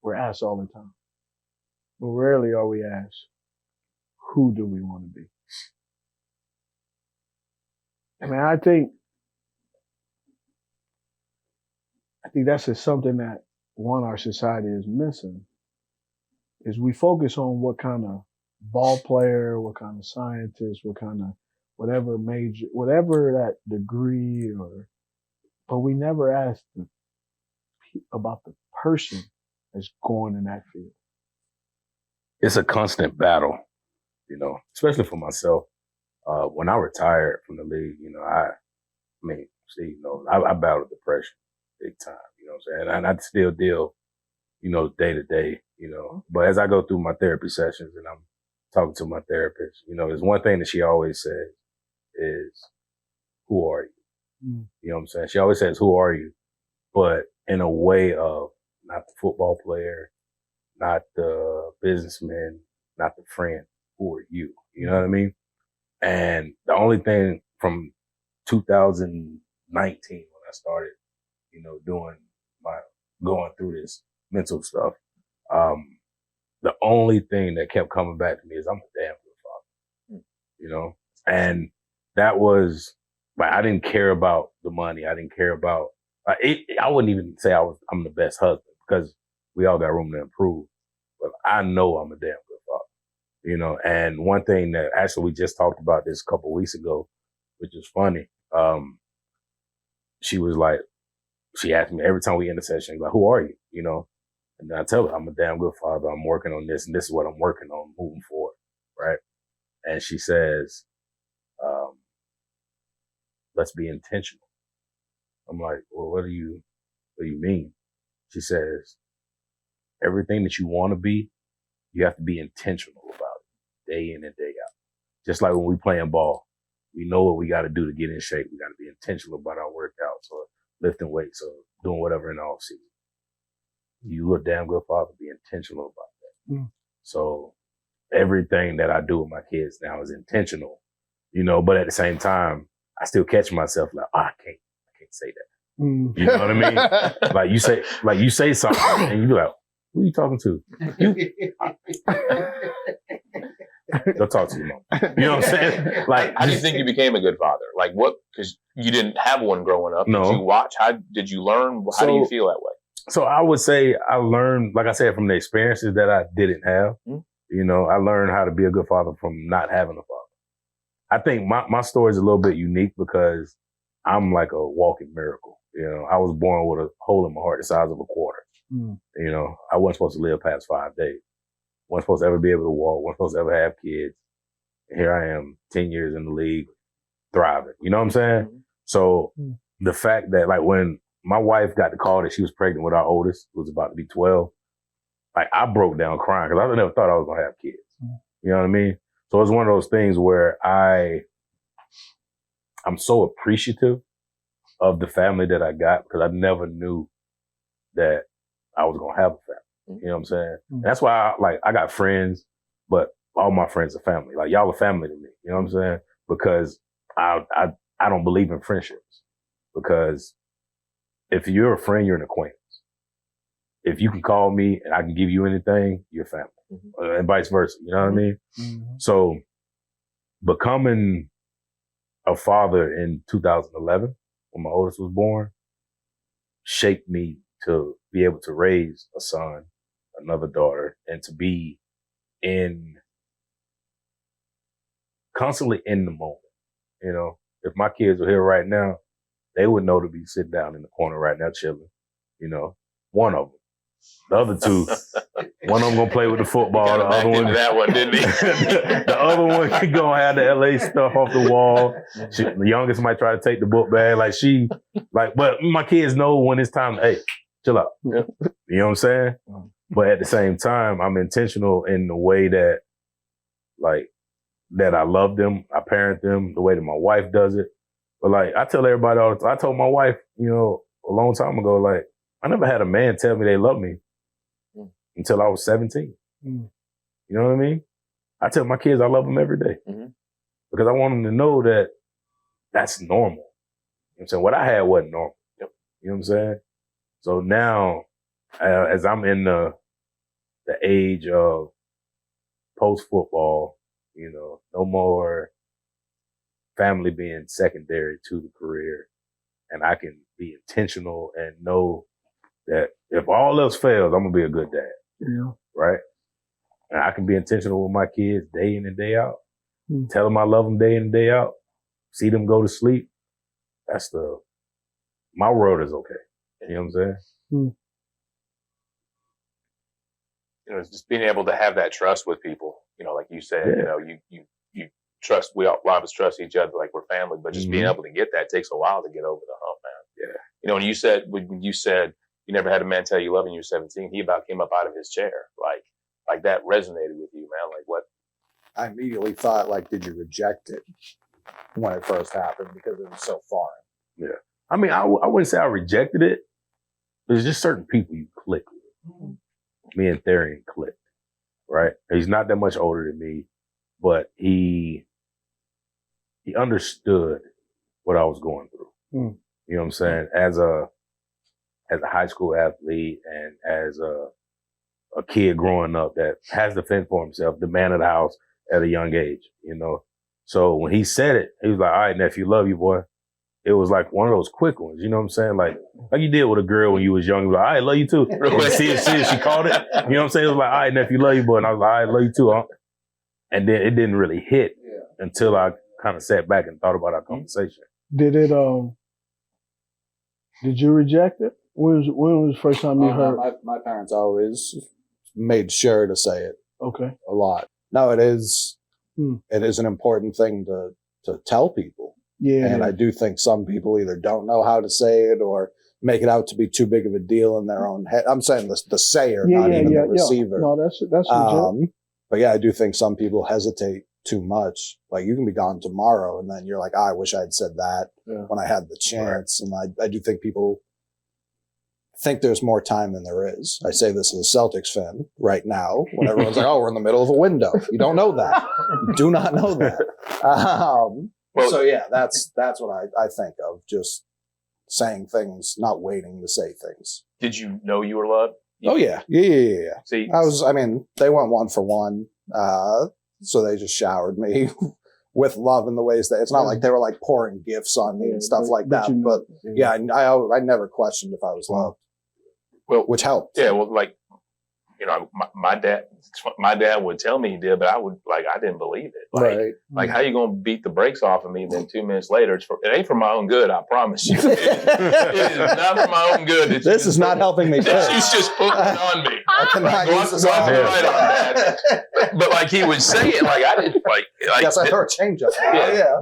We're asked all the time. But rarely are we asked, who do we want to be? I mean, I think that's just something that our society is missing. Is we focus on what kind of ball player, what kind of scientist, what kind of whatever major, whatever that degree or but we never ask about the person that's going in that field. It's a constant battle, you know, especially for myself. When I retired from the league, you know, I mean, Steve knows, I battled depression big time, you know what I'm saying? And I still deal, you know, day to day, you know, but as I go through my therapy sessions and I'm talking to my therapist, you know, there's one thing that she always says is, who are you? Mm. You know what I'm saying? She always says, who are you? But in a way of not the football player, not the businessman, not the friend. Who are you? You know what I mean? And the only thing from 2019 when I started, you know, going through this mental stuff, the only thing that kept coming back to me is I'm a damn good father, you know? And that was, like, I didn't care about the money. I didn't care about, I wouldn't even say I'm the best husband because we all got room to improve, but I know I'm a damn good father, you know? And one thing that actually we just talked about this a couple of weeks ago, which is funny. She was like, she asked me every time we end the session, like, who are you? You know? And then I tell her, I'm a damn good father. I'm working on this and this is what I'm working on moving forward. Right. And she says, let's be intentional. I'm like, well, what do you mean? She says, everything that you want to be, you have to be intentional about it day in and day out. Just like when we playing ball, we know what we got to do to get in shape. We got to be intentional about our workouts or lifting weights or doing whatever in the off season. You a damn good father, be intentional about that. Mm. So everything that I do with my kids now is intentional, you know, but at the same time, I still catch myself like, I can't say that. Mm. You know what I mean? like you say something and you be like, who are you talking to? Don't talk to your mom. You know what I'm saying? Like, how do you think you became a good father? Like what? Because you didn't have one growing up. No. Did you watch? How did you learn? How do you feel that way? So I would say I learned, like I said, from the experiences that I didn't have. Mm-hmm. You know, I learned how to be a good father from not having a father. I think my story is a little bit unique because I'm like a walking miracle. You know, I was born with a hole in my heart the size of a quarter. Mm. You know, I wasn't supposed to live past 5 days. Wasn't supposed to ever be able to walk. Wasn't supposed to ever have kids. And here I am, 10 years in the league, thriving. You know what I'm saying? Mm-hmm. So the fact that, like, when my wife got the call that she was pregnant with our oldest, who was about to be 12, like, I broke down crying because I never thought I was going to have kids. Mm-hmm. You know what I mean? So it's one of those things where I'm so appreciative of the family that I got because I never knew that I was going to have a family. You know what I'm saying? Mm-hmm. And that's why I got friends, but all my friends are family. Like, y'all are family to me. You know what I'm saying? Because I don't believe in friendships. Because if you're a friend, you're an acquaintance. If you can call me and I can give you anything, you're family. Mm-hmm. And vice versa. You know what I mean? Mm-hmm. So becoming a father in 2011, when my oldest was born, shaped me to be able to raise a son, another daughter, and to be constantly in the moment. You know, if my kids were here right now, they would know to be sitting down in the corner right now chilling. You know, one of them. The other two, one of them gonna play with the football. The other one, that one, didn't he? The other one gonna have the LA stuff off the wall. The youngest might try to take the book bag. But my kids know when it's time to, hey, chill out. Yeah. You know what I'm saying? But at the same time, I'm intentional in the way that, like, that I love them, I parent them, the way that my wife does it. But, like, I tell everybody all the time, I told my wife, you know, a long time ago, like, I never had a man tell me they love me until I was 17. Mm. You know what I mean? I tell my kids I love them every day because I want them to know that that's normal. You know what I'm saying? What I had wasn't normal. Yep. You know what I'm saying? So now, as I'm in the age of post-football, you know, no more family being secondary to the career, and I can be intentional and know that if all else fails, I'm going to be a good dad. Yeah. Right? And I can be intentional with my kids day in and day out. Tell them I love them day in and day out. See them go to sleep. That's the my world is okay. You know what I'm saying? You know, it's just being able to have that trust with people. You know, like you said, Yeah. you know, you trust. A lot of us trust each other like we're family, but just being able to get that takes a while to get over the hump, man. Yeah. You know, when you said you never had a man tell you love when you were 17, he about came up out of his chair. Like that resonated with you, man. Like what? I immediately thought, like, did you reject it when it first happened because it was so foreign? Yeah. I mean, I wouldn't say I rejected it. There's just certain people you click with. Me and Therian clicked, right? He's not that much older than me, but he understood what I was going through. You know what I'm saying? As a high school athlete and as a kid growing up that has to fend for himself, the man of the house at a young age, you know? So when he said it, he was like, all right, nephew, love you, boy. It was like one of those quick ones, you know what I'm saying? Like you did with a girl when you was young. You was like, all right, love you too. And see if she called it. You know what I'm saying? It was like, all right, nephew, love you, boy. And I was like, all right, love you too, huh? And then it didn't really hit until I kind of sat back and thought about our conversation. Did you reject it? When was the first time you heard? My parents always made sure to say it. Okay. A lot. No, it is an important thing to tell people. Yeah. And I do think some people either don't know how to say it or make it out to be too big of a deal in their own head. I'm saying the sayer, not even the receiver. No, that's legit. But yeah, I do think some people hesitate too much. Like you can be gone tomorrow and then you're like, I wish I'd said that when I had the chance. Right. And I do think people think there's more time than there is. I say this as a Celtics fan right now when everyone's like, oh, we're in the middle of a window. You don't know that. You do not know that. So yeah, that's what I think of, just saying things, not waiting to say things. Did you know you were loved? Oh yeah. See, they went 1 for 1. So they just showered me with love in the ways that it's not like they were like pouring gifts on me and stuff like that. But I never questioned if I was loved. Well, which helped. Yeah. Well, like, you know, my dad would tell me he did, but I didn't believe it. Like how you gonna beat the brakes off of me? Then 2 minutes later, it ain't for my own good. I promise you, it is not for my own good. This is not helping me. She's just putting it on me. I cannot use this on that. But like he would say it, like I didn't like. Yes, I throw a change up.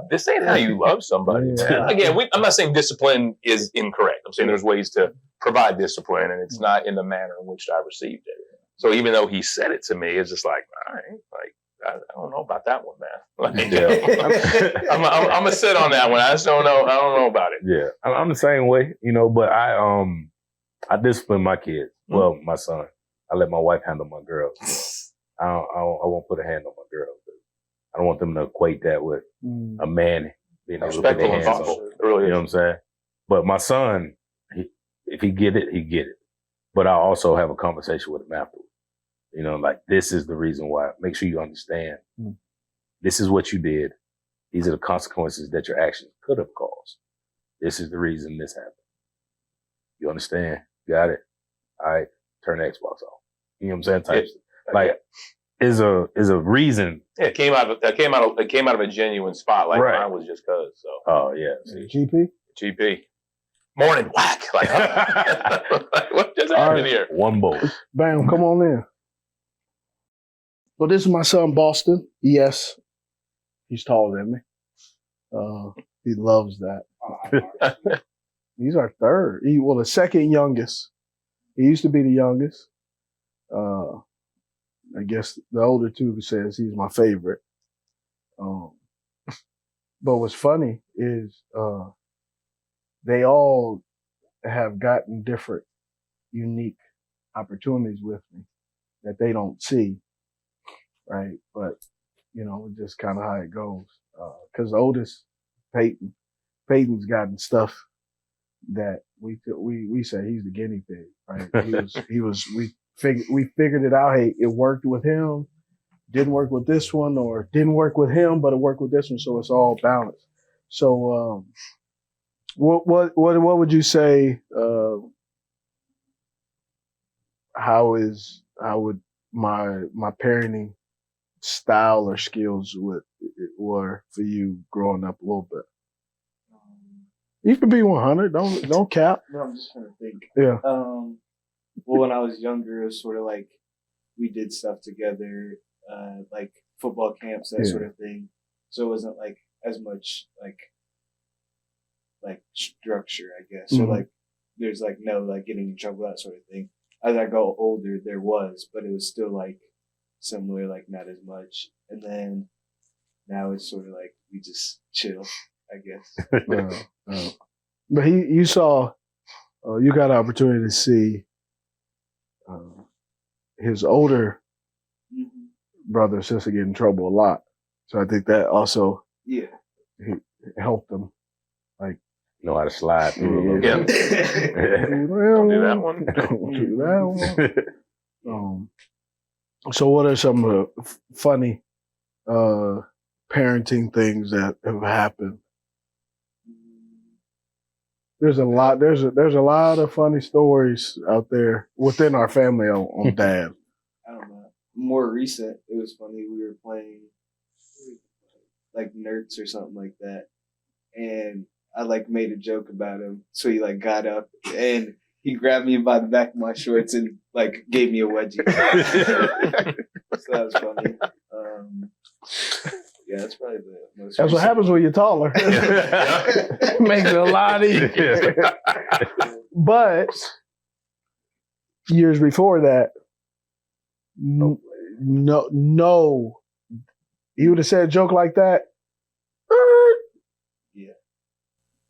This ain't how you love somebody. Yeah. Again, I'm not saying discipline is incorrect. I'm saying there's ways to provide discipline, and it's not in the manner in which I received it. So even though he said it to me, it's just like, all right, like I don't know about that one, man. Like, I'm gonna sit on that one. I don't know about it. Yeah, I'm the same way, you know. But I discipline my kids. Well, my son. I let my wife handle my girls. I won't put a hand on my girls. I don't want them to equate that with a man being able to put their hands on. You know what I'm saying? But my son, if he get it, he get it. But I also have a conversation with him afterwards. You know, like, this is the reason why. Make sure you understand. This is what you did. These are the consequences that your actions could have caused. This is the reason this happened. You understand? Got it? All right. Turn the Xbox off. You know what I'm saying? Like, is a reason. Yeah, it came out of a genuine spot. Like mine was just cause. So. Oh yeah. See? GP. Morning whack. Like, what just happened here? One bowl. Bam, come on in. Well, this is my son, Boston. Yes, he's taller than me. He loves that. He's our third. The second youngest. He used to be the youngest. I guess the older two says he's my favorite. But what's funny is they all have gotten different, unique opportunities with me that they don't see, right? But, you know, it's just kind of how it goes. Because the oldest, Peyton's gotten stuff that we say he's the guinea pig, right? We figured it out. Hey, it worked with him, didn't work with this one, or didn't work with him, but it worked with this one, so it's all balanced. So, what would you say? How would my parenting style or skills were for you growing up a little bit? You can be 100. Don't cap. No, I'm just trying to think. Yeah. Well, when I was younger, it was sort of like we did stuff together, like football camps, that sort of thing. So it wasn't like as much like structure, I guess. So like there's like no like getting in trouble, that sort of thing. As I go older, there was, but it was still like similar, like not as much. And then now it's sort of like we just chill, I guess. But you saw, you got an opportunity to see his older brother and sister get in trouble a lot. So I think that also helped him. Like, know how to slide through. Yeah. Don't Don't do that one. Don't do that one. So what are some of the funny parenting things that have happened? There's a lot. There's a lot of funny stories out there within our family on dad. I don't know. More recent, it was funny. We were playing like Nerds or something like that, and I like made a joke about him. So he like got up and he grabbed me by the back of my shorts and like gave me a wedgie. So that was funny. Yeah, that's probably the most. That's what happens when you're taller. It makes it a lot easier. But years before that, no, he would have said a joke like that. Yeah.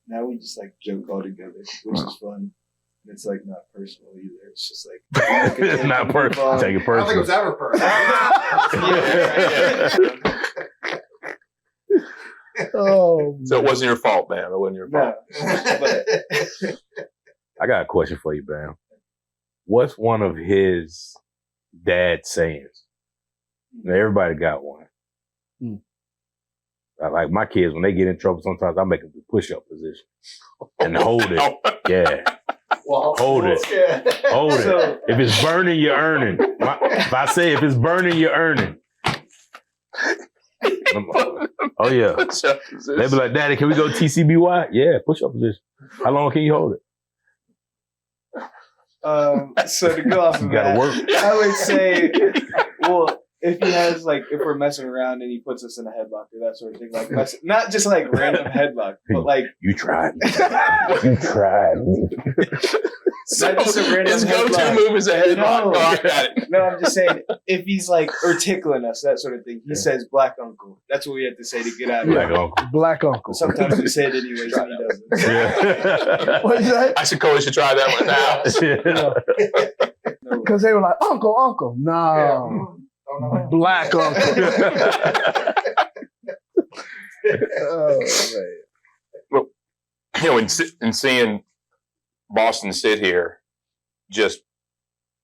Now we just like joke all together, which is fun. And it's like not personal either. It's just like It's not personal. Take it I don't think it was personal. ever personal. Oh, So it wasn't your fault, man. It wasn't your fault. I got a question for you, Bam. What's one of his dad's sayings? Now, everybody got one. Like my kids, when they get in trouble, sometimes I make them do push-up position and hold it. Yeah. Well, Hold it. yeah. Hold it. If it's burning, you're earning. If I say if it's burning, you're earning. Oh, yeah. They be like, Daddy, can we go TCBY? Yeah, push-up position. How long can you hold it? So to go off You of gotta that, work. I would say, well, if he has like, if we're messing around and he puts us in a headlock or that sort of thing, like not just like random headlock, but like You tried. You tried. So not just a random his go-to headlock. move is a headlock. No. Oh, I got it. No, I'm just saying, if he's like, or tickling us, that sort of thing, he says black uncle. That's what we have to say to get out of Black it. uncle. Black uncle. Sometimes we say it anyways and he doesn't. Yeah. What is that? I should try that one now. No. Because they were like, uncle. No. Black uncle. Oh, man. You know, and seeing Boston sit here, just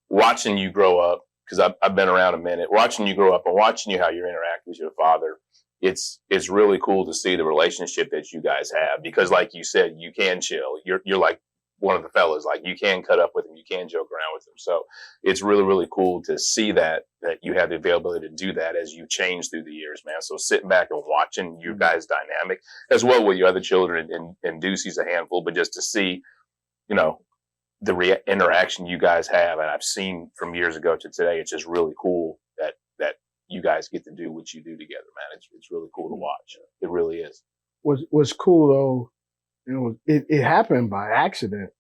watching you grow up, because I've been around a minute, watching you grow up and watching you how you interact with your father, it's really cool to see the relationship that you guys have. Because, like you said, you can chill. You're like one of the fellas. Like you can cut up with him, you can joke around with him. So it's really, really cool to see that you have the availability to do that as you change through the years, man. So sitting back and watching you guys' dynamic, as well with your other children, and Deucey's a handful, but just to see, you know, the interaction you guys have, and I've seen from years ago to today, it's just really cool that you guys get to do what you do together, man. It's really cool to watch. It really is. What's cool though, you know, it happened by accident.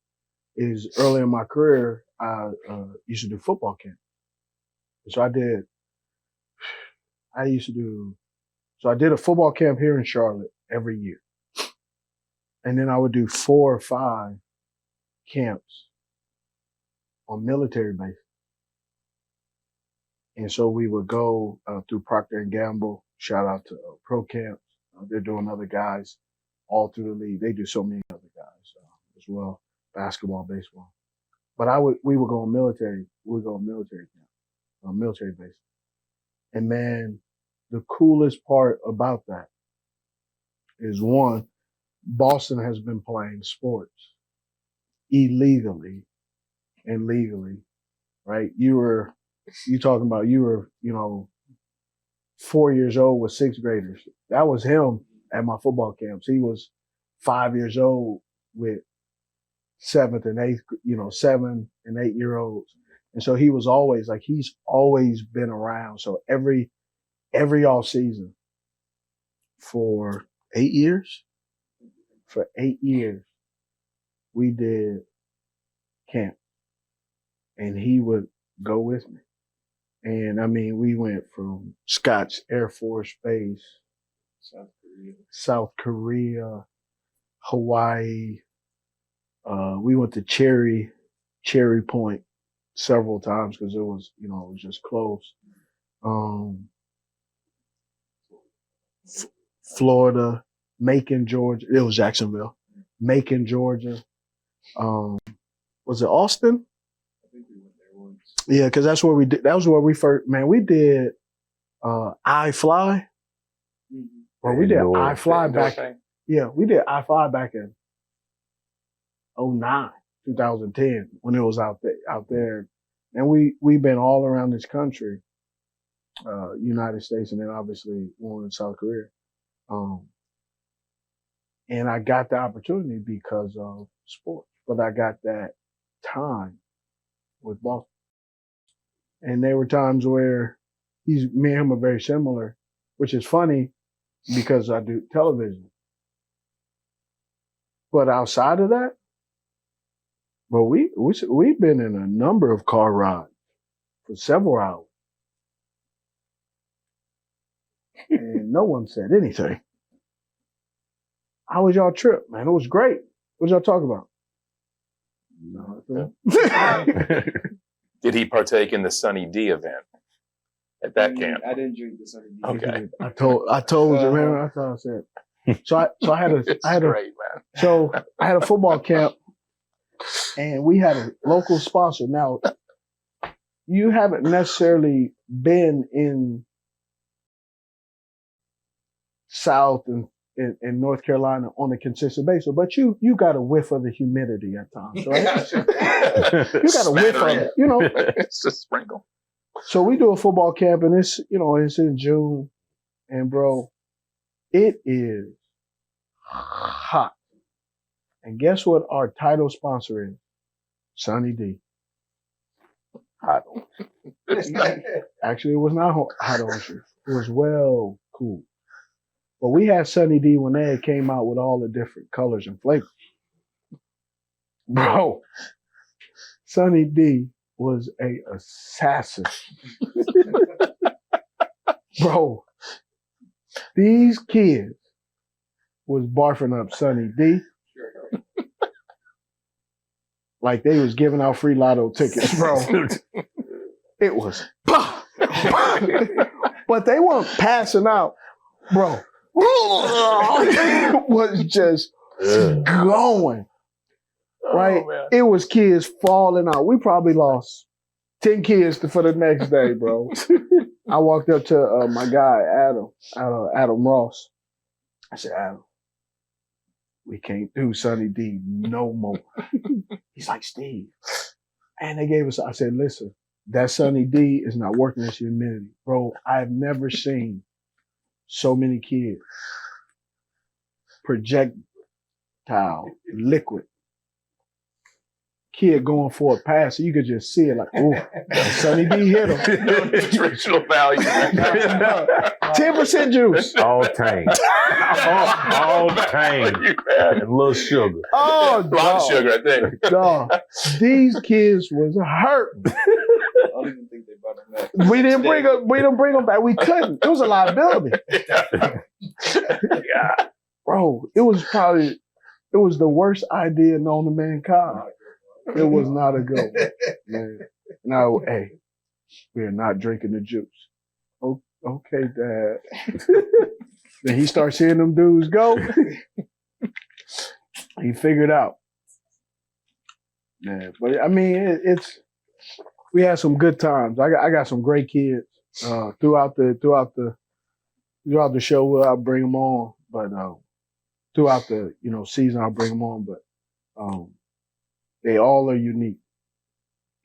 Is early in my career, I used to do football camp. So I did a football camp here in Charlotte every year. And then I would do 4 or 5 camps on military bases. And so we would go through Procter & Gamble, shout out to Pro Camps. They're doing other guys all through the league. They do so many other guys as well, basketball, baseball. But we would go on military camp, on military base. And man, the coolest part about that is, one, Boston has been playing sports illegally and legally, right? You were 4 years old with 6th graders. That was him at my football camps. He was 5 years old with 7th and 8th, 7 and 8 year olds. And so he was always like, he's always been around. So every off season for 8 years, we did camp and he would go with me. And I mean, we went from Scotts Air Force Base, South Korea, Hawaii. We went to Cherry Point several times because it was just close. Florida, Macon, Georgia. It was Jacksonville. Macon, Georgia. Was it Austin? I think we went there once. Yeah, because that's where we did. That was where we first. Man, we did. I Fly. Or we did I Fly back. Yeah, we did I Fly back in 2010 when it was out there, and we've been all around this country, United States, and then obviously one in South Korea. And I got the opportunity because of sports, but I got that time with Boston. And there were times where me and him are very similar, which is funny because I do television. But outside of that, but we've been in a number of car rides for several hours. And no one said anything. How was y'all trip, man? It was great. What y'all talk about? Nothing. Did he partake in the Sunny D event at that camp? I didn't drink the Sunny D. Okay. I told you, man. I thought I said. So I had a Great, man. So I had a football camp, and we had a local sponsor. Now, you haven't necessarily been in South and in North Carolina on a consistent basis, but you got a whiff of the humidity at times, right? You got a whiff of it, It's a sprinkle. So we do a football camp, and it's in June, and bro, it is hot. And guess what our title sponsor is? Sunny D. Hot. Actually, it was not hot orange. It was well cool. But we had Sunny D when they came out with all the different colors and flavors. Bro, Sunny D was a assassin. Bro, these kids was barfing up Sunny D like they was giving out free lotto tickets, bro. It was, but they weren't passing out, bro. It was just going, right? Oh, it was kids falling out. We probably lost 10 kids for the next day, bro. I walked up to my guy, Adam Ross. I said, Adam, we can't do Sunny D no more. He's like, Steve. And they gave us, I said, listen, that Sunny D is not working as humidity. Bro, I've never seen so many kids projectile liquid. Kid going for a pass, so you could just see it like, ooh, Sunny D hit him. Nutritional value. 10% juice. All tank. all tank. And a little sugar. Oh, A lot of sugar, I think. dog. These kids was hurt. I don't even think they brought them back. We didn't bring them back. We couldn't. It was a liability. Yeah. Bro, it was the worst idea known to mankind. It was not a good one, man. No, hey, we are not drinking the juice. Oh, okay, Dad. Then he starts seeing them dudes go. He figured out. Yeah, but I mean, we had some good times. I got some great kids throughout the show. I'll bring them on, but throughout the season I'll bring them on. But they all are unique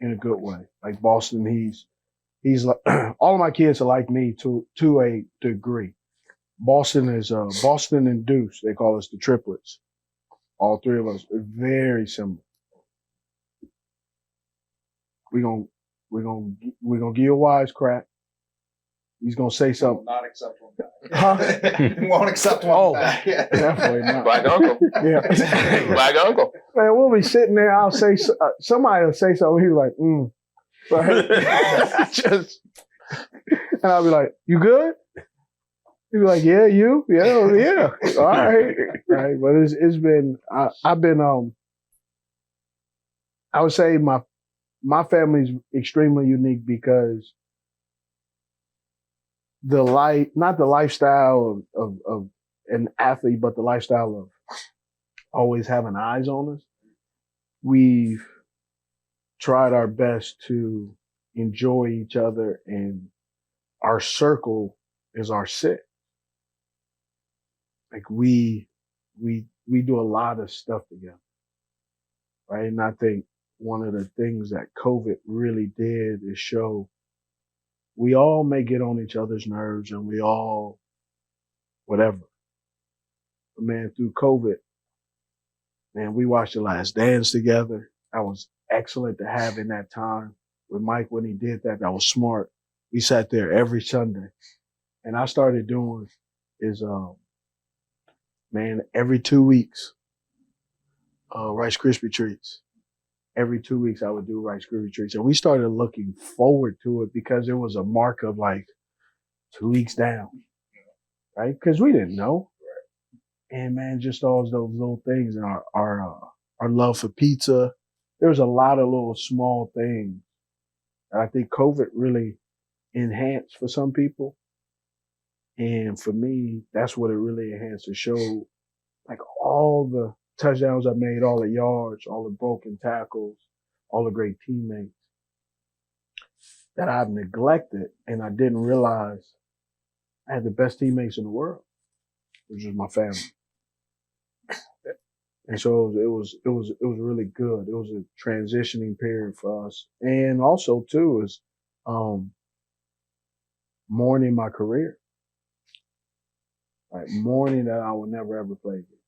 in a good way. Like Boston, he's like all of my kids are like me to a degree. Boston is Boston and Deuce. They call us the triplets. All three of us are very similar. We're gonna give you a wisecrack. He's gonna say something. Not accept one Huh? back. Won't accept one back. Yeah. Definitely not. Black uncle. Yeah. Black uncle. Man, we'll be sitting there. I'll say somebody will say something. He's like, right? Just, and I'll be like, "You good?" He'll be like, "Yeah, you, yeah, all right, right." But it's been I've been I would say my family's extremely unique because not the lifestyle of an athlete, but the lifestyle of always having eyes on us. We've tried our best to enjoy each other, and our circle is our sit. Like we do a lot of stuff together, right? And I think one of the things that COVID really did is show we all may get on each other's nerves and we all whatever. But man, through COVID, man, we watched The Last Dance together. That was excellent to have in that time with Mike when he did that. That was smart. We sat there every Sunday. And I started doing is, man, every 2 weeks, Rice Krispie treats. Every 2 weeks I would do Rice Krispie treats. And we started looking forward to it because it was a mark of like 2 weeks down, right? Because we didn't know. And man, just all those little things and our love for pizza. There was a lot of little small things that I think COVID really enhanced for some people. And for me, that's what it really enhanced to show like all the touchdowns I made, all the yards, all the broken tackles, all the great teammates that I've neglected and I didn't realize I had the best teammates in the world, which was my family. And so it was really good. It was a transitioning period for us. And also too is, mourning my career. Right? Mourning that I will never ever play again.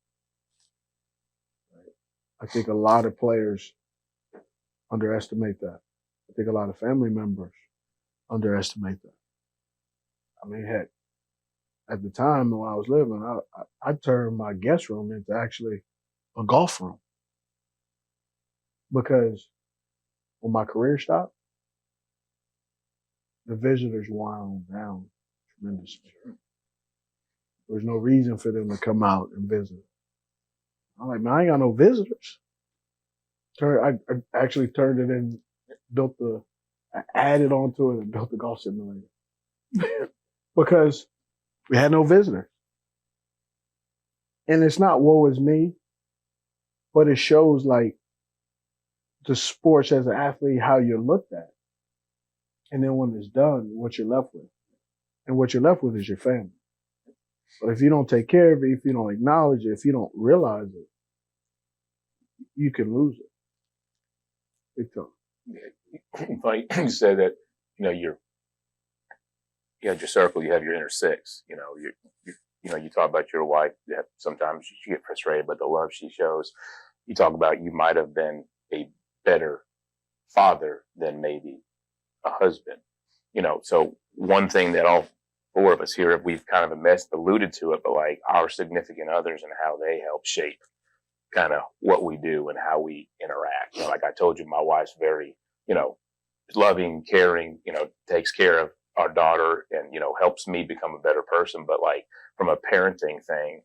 Right? I think a lot of players underestimate that. I think a lot of family members underestimate that. I mean, heck, at the time when I was living, I turned my guest room into actually a golf room. Because when my career stopped, the visitors wound down tremendously. There was no reason for them to come out and visit. I'm like, man, I ain't got no visitors. I actually turned it in, I added onto it and built the golf simulator. Because we had no visitors. And it's not woe is me, but it shows like the sports as an athlete, how you're looked at. And then when it's done, what you're left with. And what you're left with is your family. But if you don't take care of it, if you don't acknowledge it, if you don't realize it, you can lose it. Big time. Funny you say that, you have your circle, you have your inner six, you talk about your wife, that sometimes you get frustrated, but the love she shows, you talk about you might have been a better father than maybe a husband, so one thing that all four of us here, we've kind of alluded to it, but like our significant others and how they help shape kind of what we do and how we interact. Like I told you, my wife's very, loving, caring, takes care of our daughter and, helps me become a better person. But like from a parenting thing,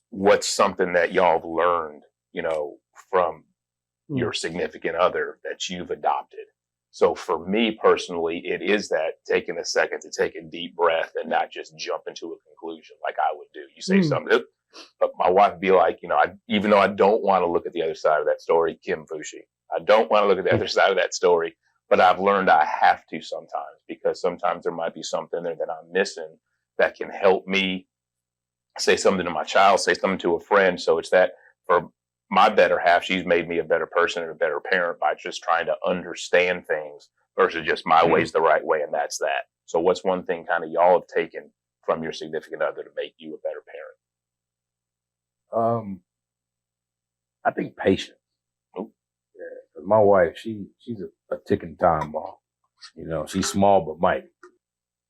what's something that y'all have learned, from your significant other that you've adopted? So for me personally, it is that taking a second to take a deep breath and not just jump into a conclusion like I would do. You say something, but my wife would be like, even though I don't want to look at the other side of that story, Kim Fushey, I don't want to look at the other side of that story, but I've learned I have to sometimes because sometimes there might be something there that I'm missing that can help me say something to my child, say something to a friend. So it's that for my better half, she's made me a better person and a better parent by just trying to understand things versus just my way's the right way. And that's that. So what's one thing kind of y'all have taken from your significant other to make you a better parent? I think patience. Oh. Yeah, 'cause my wife, she's a ticking time bomb. You know, she's small but mighty.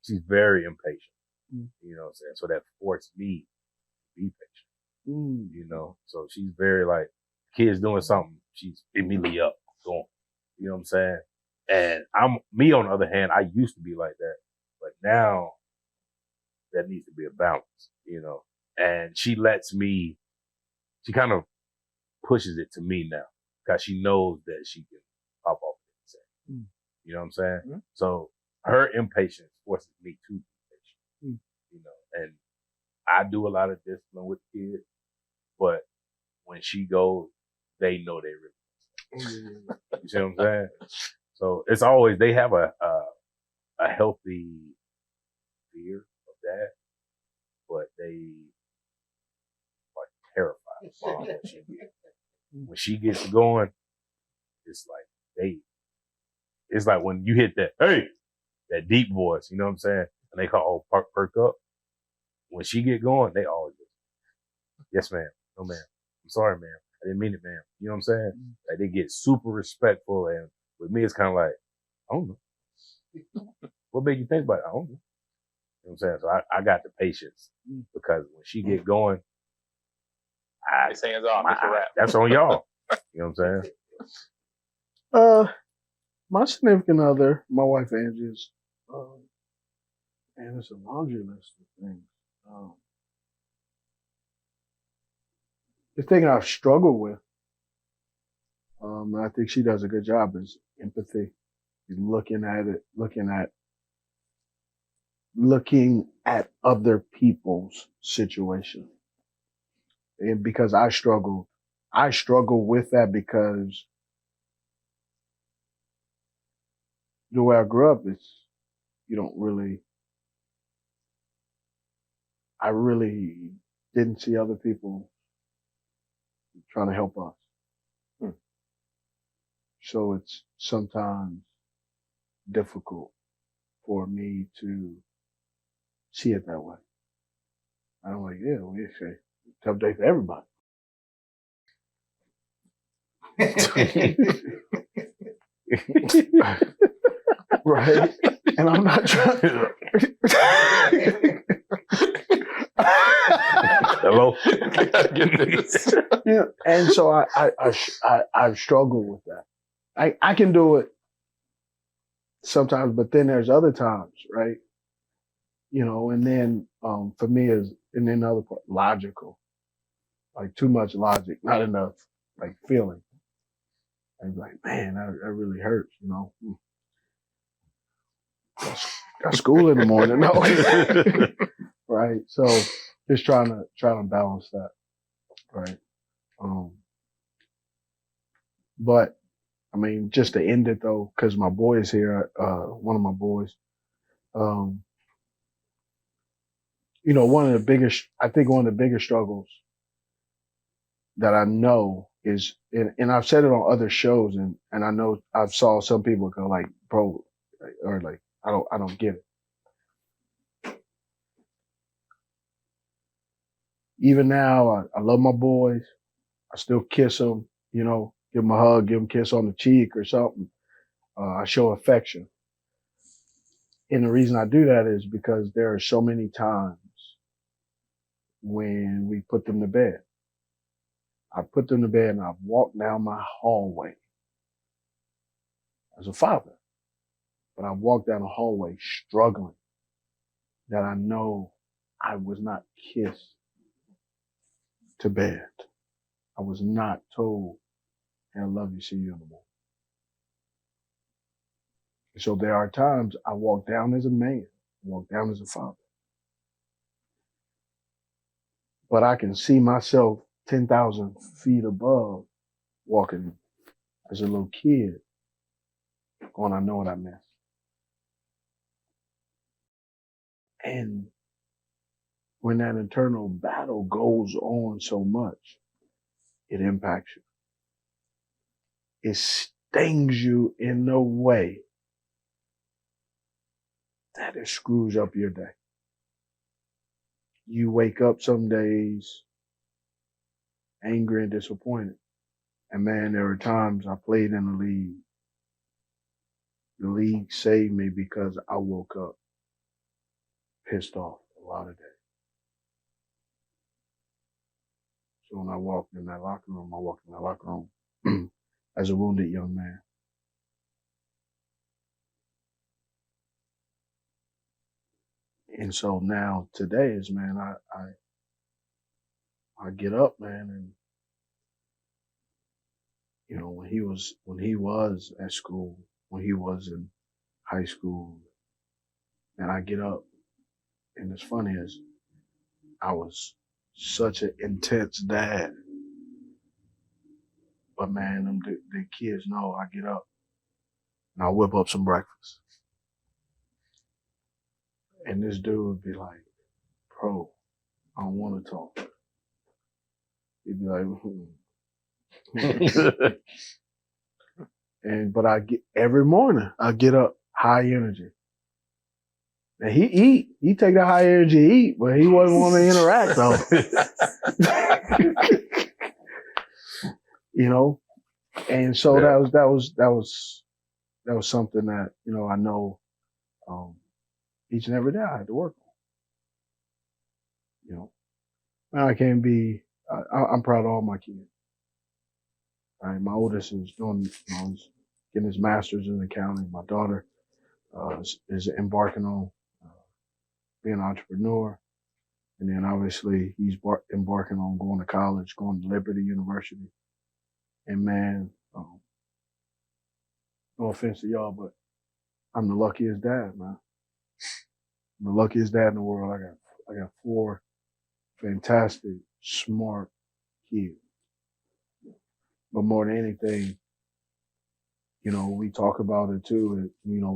She's very impatient. You know what I'm saying? So that forced me to be patient. You know, so she's very like, kids doing something, she's immediately up, going. You know what I'm saying? And me on the other hand, I used to be like that, but now that needs to be a balance, you know. And she kind of pushes it to me now because she knows that she can pop off and say, you know what I'm saying? Mm-hmm. So her impatience forces me to be patient, you know. And I do a lot of discipline with kids, but when she goes, they know they really. You see what I'm saying? So it's always, they have a healthy fear of that, but they are terrified of mom when she gets going. It's like it's like when you hit that deep voice, you know what I'm saying? And they call perk up. When she get going, they always go, yes, ma'am. No, ma'am. I'm sorry, ma'am. I didn't mean it, ma'am. You know what I'm saying? Like they get super respectful, and with me, it's kind of like, I don't know. What made you think about it? I don't know. You know what I'm saying? So I got the patience because when she get going, His hands off. It's a wrap. that's on y'all. You know what I'm saying? My significant other, my wife Angie, is, and it's a laundry list of things. The thing I've struggled with, I think she does a good job, is empathy. Looking at other people's situation. And because I struggle with that because the way I grew up is I really didn't see other people trying to help us. So it's sometimes difficult for me to see it that way. I'm like, yeah, we say tough day for everybody. Right? And I'm not trying. Hello? Yeah. And so I've struggled with that. I can do it sometimes, but then there's other times, right? You know, and then for me and then the other part, logical. Like too much logic, not enough like feeling. And like, man, that really hurts, you know. Got school in the morning, no. Right. So just trying to balance that. Right. But I mean, just to end it though, because my boy is here, one of my boys. You know, one of the biggest struggles that I know is, and I've said it on other shows, and I know I've saw some people go like, bro, or like, I don't get it. Even now, I love my boys. I still kiss them, you know, give them a hug, give them a kiss on the cheek or something. I show affection. And the reason I do that is because there are so many times when we put them to bed. I put them to bed and I walk down my hallway as a father, but I walk down the hallway struggling that I know I was not kissed to bed. I was not told, hey, I love you, see you in the morning. So there are times I walk down as a man, walk down as a father. But I can see myself 10,000 feet above walking as a little kid going, I know what I missed. And when that internal battle goes on so much, it impacts you. It stings you in a way that it screws up your day. You wake up some days angry and disappointed. And man, there were times I played in the league. The league saved me because I woke up pissed off a lot of days. So when I walked in that locker room, as a wounded young man. And so now today is, man, I get up, man, and you know, when he was at school, when he was in high school, and I get up, and it's funny is I was such an intense dad, but man, the kids know I get up and I whip up some breakfast, and this dude would be like, "Bro, I don't want to talk." He'd be like, but every morning I get up high energy. And he take that high energy eat, but he wasn't want to interact though. You know? And so that was something that, you know, I know each and every day I had to work on. You know. Now I can't be I'm proud of all my kids. All right, my oldest is doing, you know, he's getting his master's in accounting. My daughter is embarking on being an entrepreneur, and then obviously he's embarking on going to college, going to Liberty University. And man, no offense to y'all, but I'm the luckiest dad, man. I'm the luckiest dad in the world. I got 4 fantastic, smart kids. But more than anything, you know, we talk about it too. You know,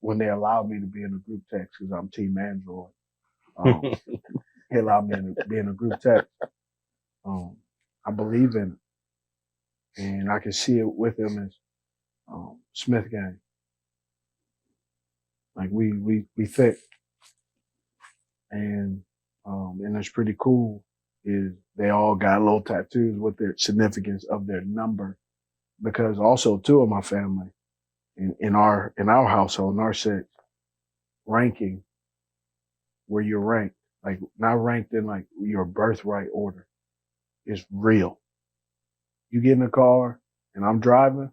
when they allowed me to be in a group text, because I'm Team Android, he allowed me to be in a group text. I believe in it, and I can see it with him as Smith gang. Like we thick, and it's pretty cool. Is they all got little tattoos with their significance of their number, because also 2 of my family in our household, in our set, ranking where you're ranked, like not ranked in like your birthright order, is real. You get in the car and I'm driving,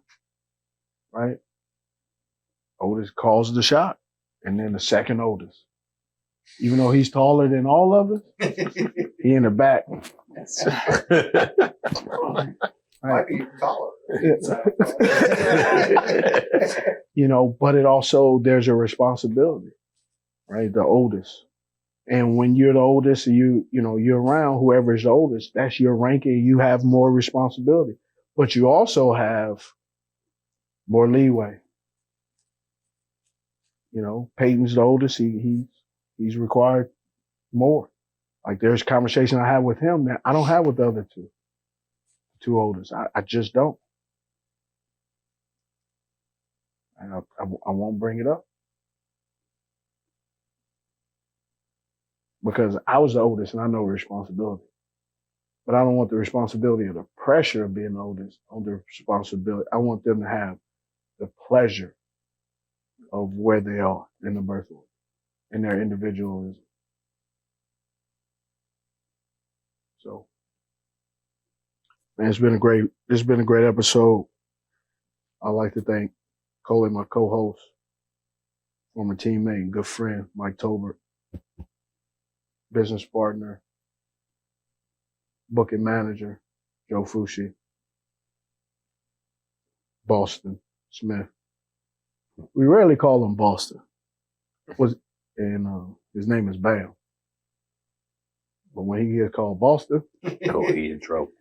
right? Oldest calls the shot, and then the second oldest, even though he's taller than all of us, he in the back. Might be taller. You know, but it also, there's a responsibility, right? The oldest. And when you're the oldest, you know, you're around whoever is the oldest, that's your ranking. You have more responsibility, but you also have more leeway. You know, Peyton's the oldest. He's required more. Like there's conversation I have with him that I don't have with the other 2 oldest. I just don't. And I won't bring it up. Because I was the oldest and I know responsibility. But I don't want the responsibility or the pressure of being the oldest on the responsibility. I want them to have the pleasure of where they are in the birth order and their individualism. So, man, it's been a great episode. I'd like to thank Coley, my co-host, former teammate and good friend, Mike Tolbert, business partner, booking manager, Joe Fushey, Boston Smith. We rarely call him Boston. His name is Bam. But when he gets called Boston, he in trouble.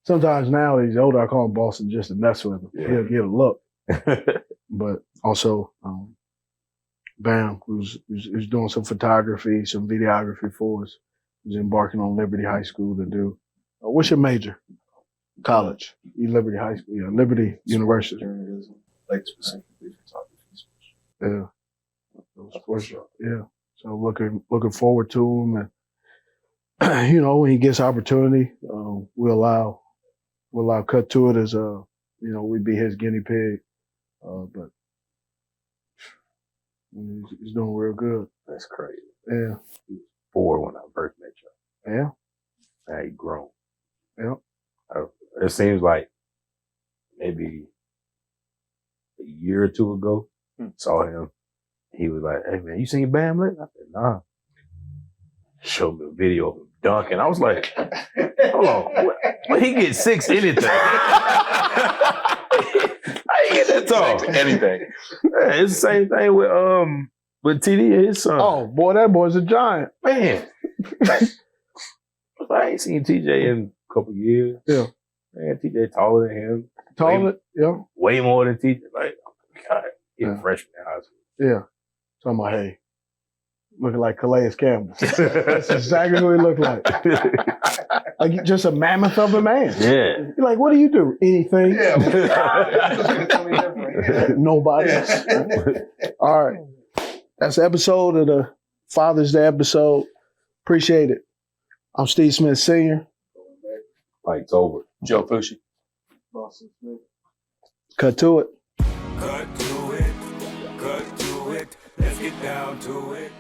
Sometimes now he's older, I call him Boston just to mess with him. Yeah. He'll get a look. But also, Bam, who's doing some photography, some videography for us, who's embarking on Liberty High School to do. What's your major? College. Liberty High School, yeah, Liberty University. Journalism, like specifically photography. Yeah. Yeah. So looking forward to him, and you know, when he gets opportunity, we'll allow Cut to it as we'd be his guinea pig. But he's doing real good. That's crazy. Yeah. He was 4 when I first met you. Yeah. Now he grown. Yeah. It seems like maybe a year or 2 ago, saw him. He was like, "Hey man, you seen Bam lately?" I said, "Nah." Showed me a video of him dunking. I was like, "Hold on, when he get 6 anything?" I ain't get that tall. Anything. Yeah, it's the same thing with TD and his son. Oh boy, that boy's a giant. Man, I ain't seen TJ in a couple years. Yeah. Man, TJ taller than him. Taller, yeah. Way more than TJ. Like, God, he's Yeah. a freshman in high school. Yeah. Talking about, hey, looking like Calais Campbell. That's exactly what he looked like. Like just a mammoth of a man. Yeah. You're like, what do you do? Anything? Nobody. All right. That's the episode of the Father's Day episode. Appreciate it. I'm Steve Smith Sr. Mike Tolbert. Joe Fushey. Boston Smith. Cut to it. Cut to it, let's get down to it.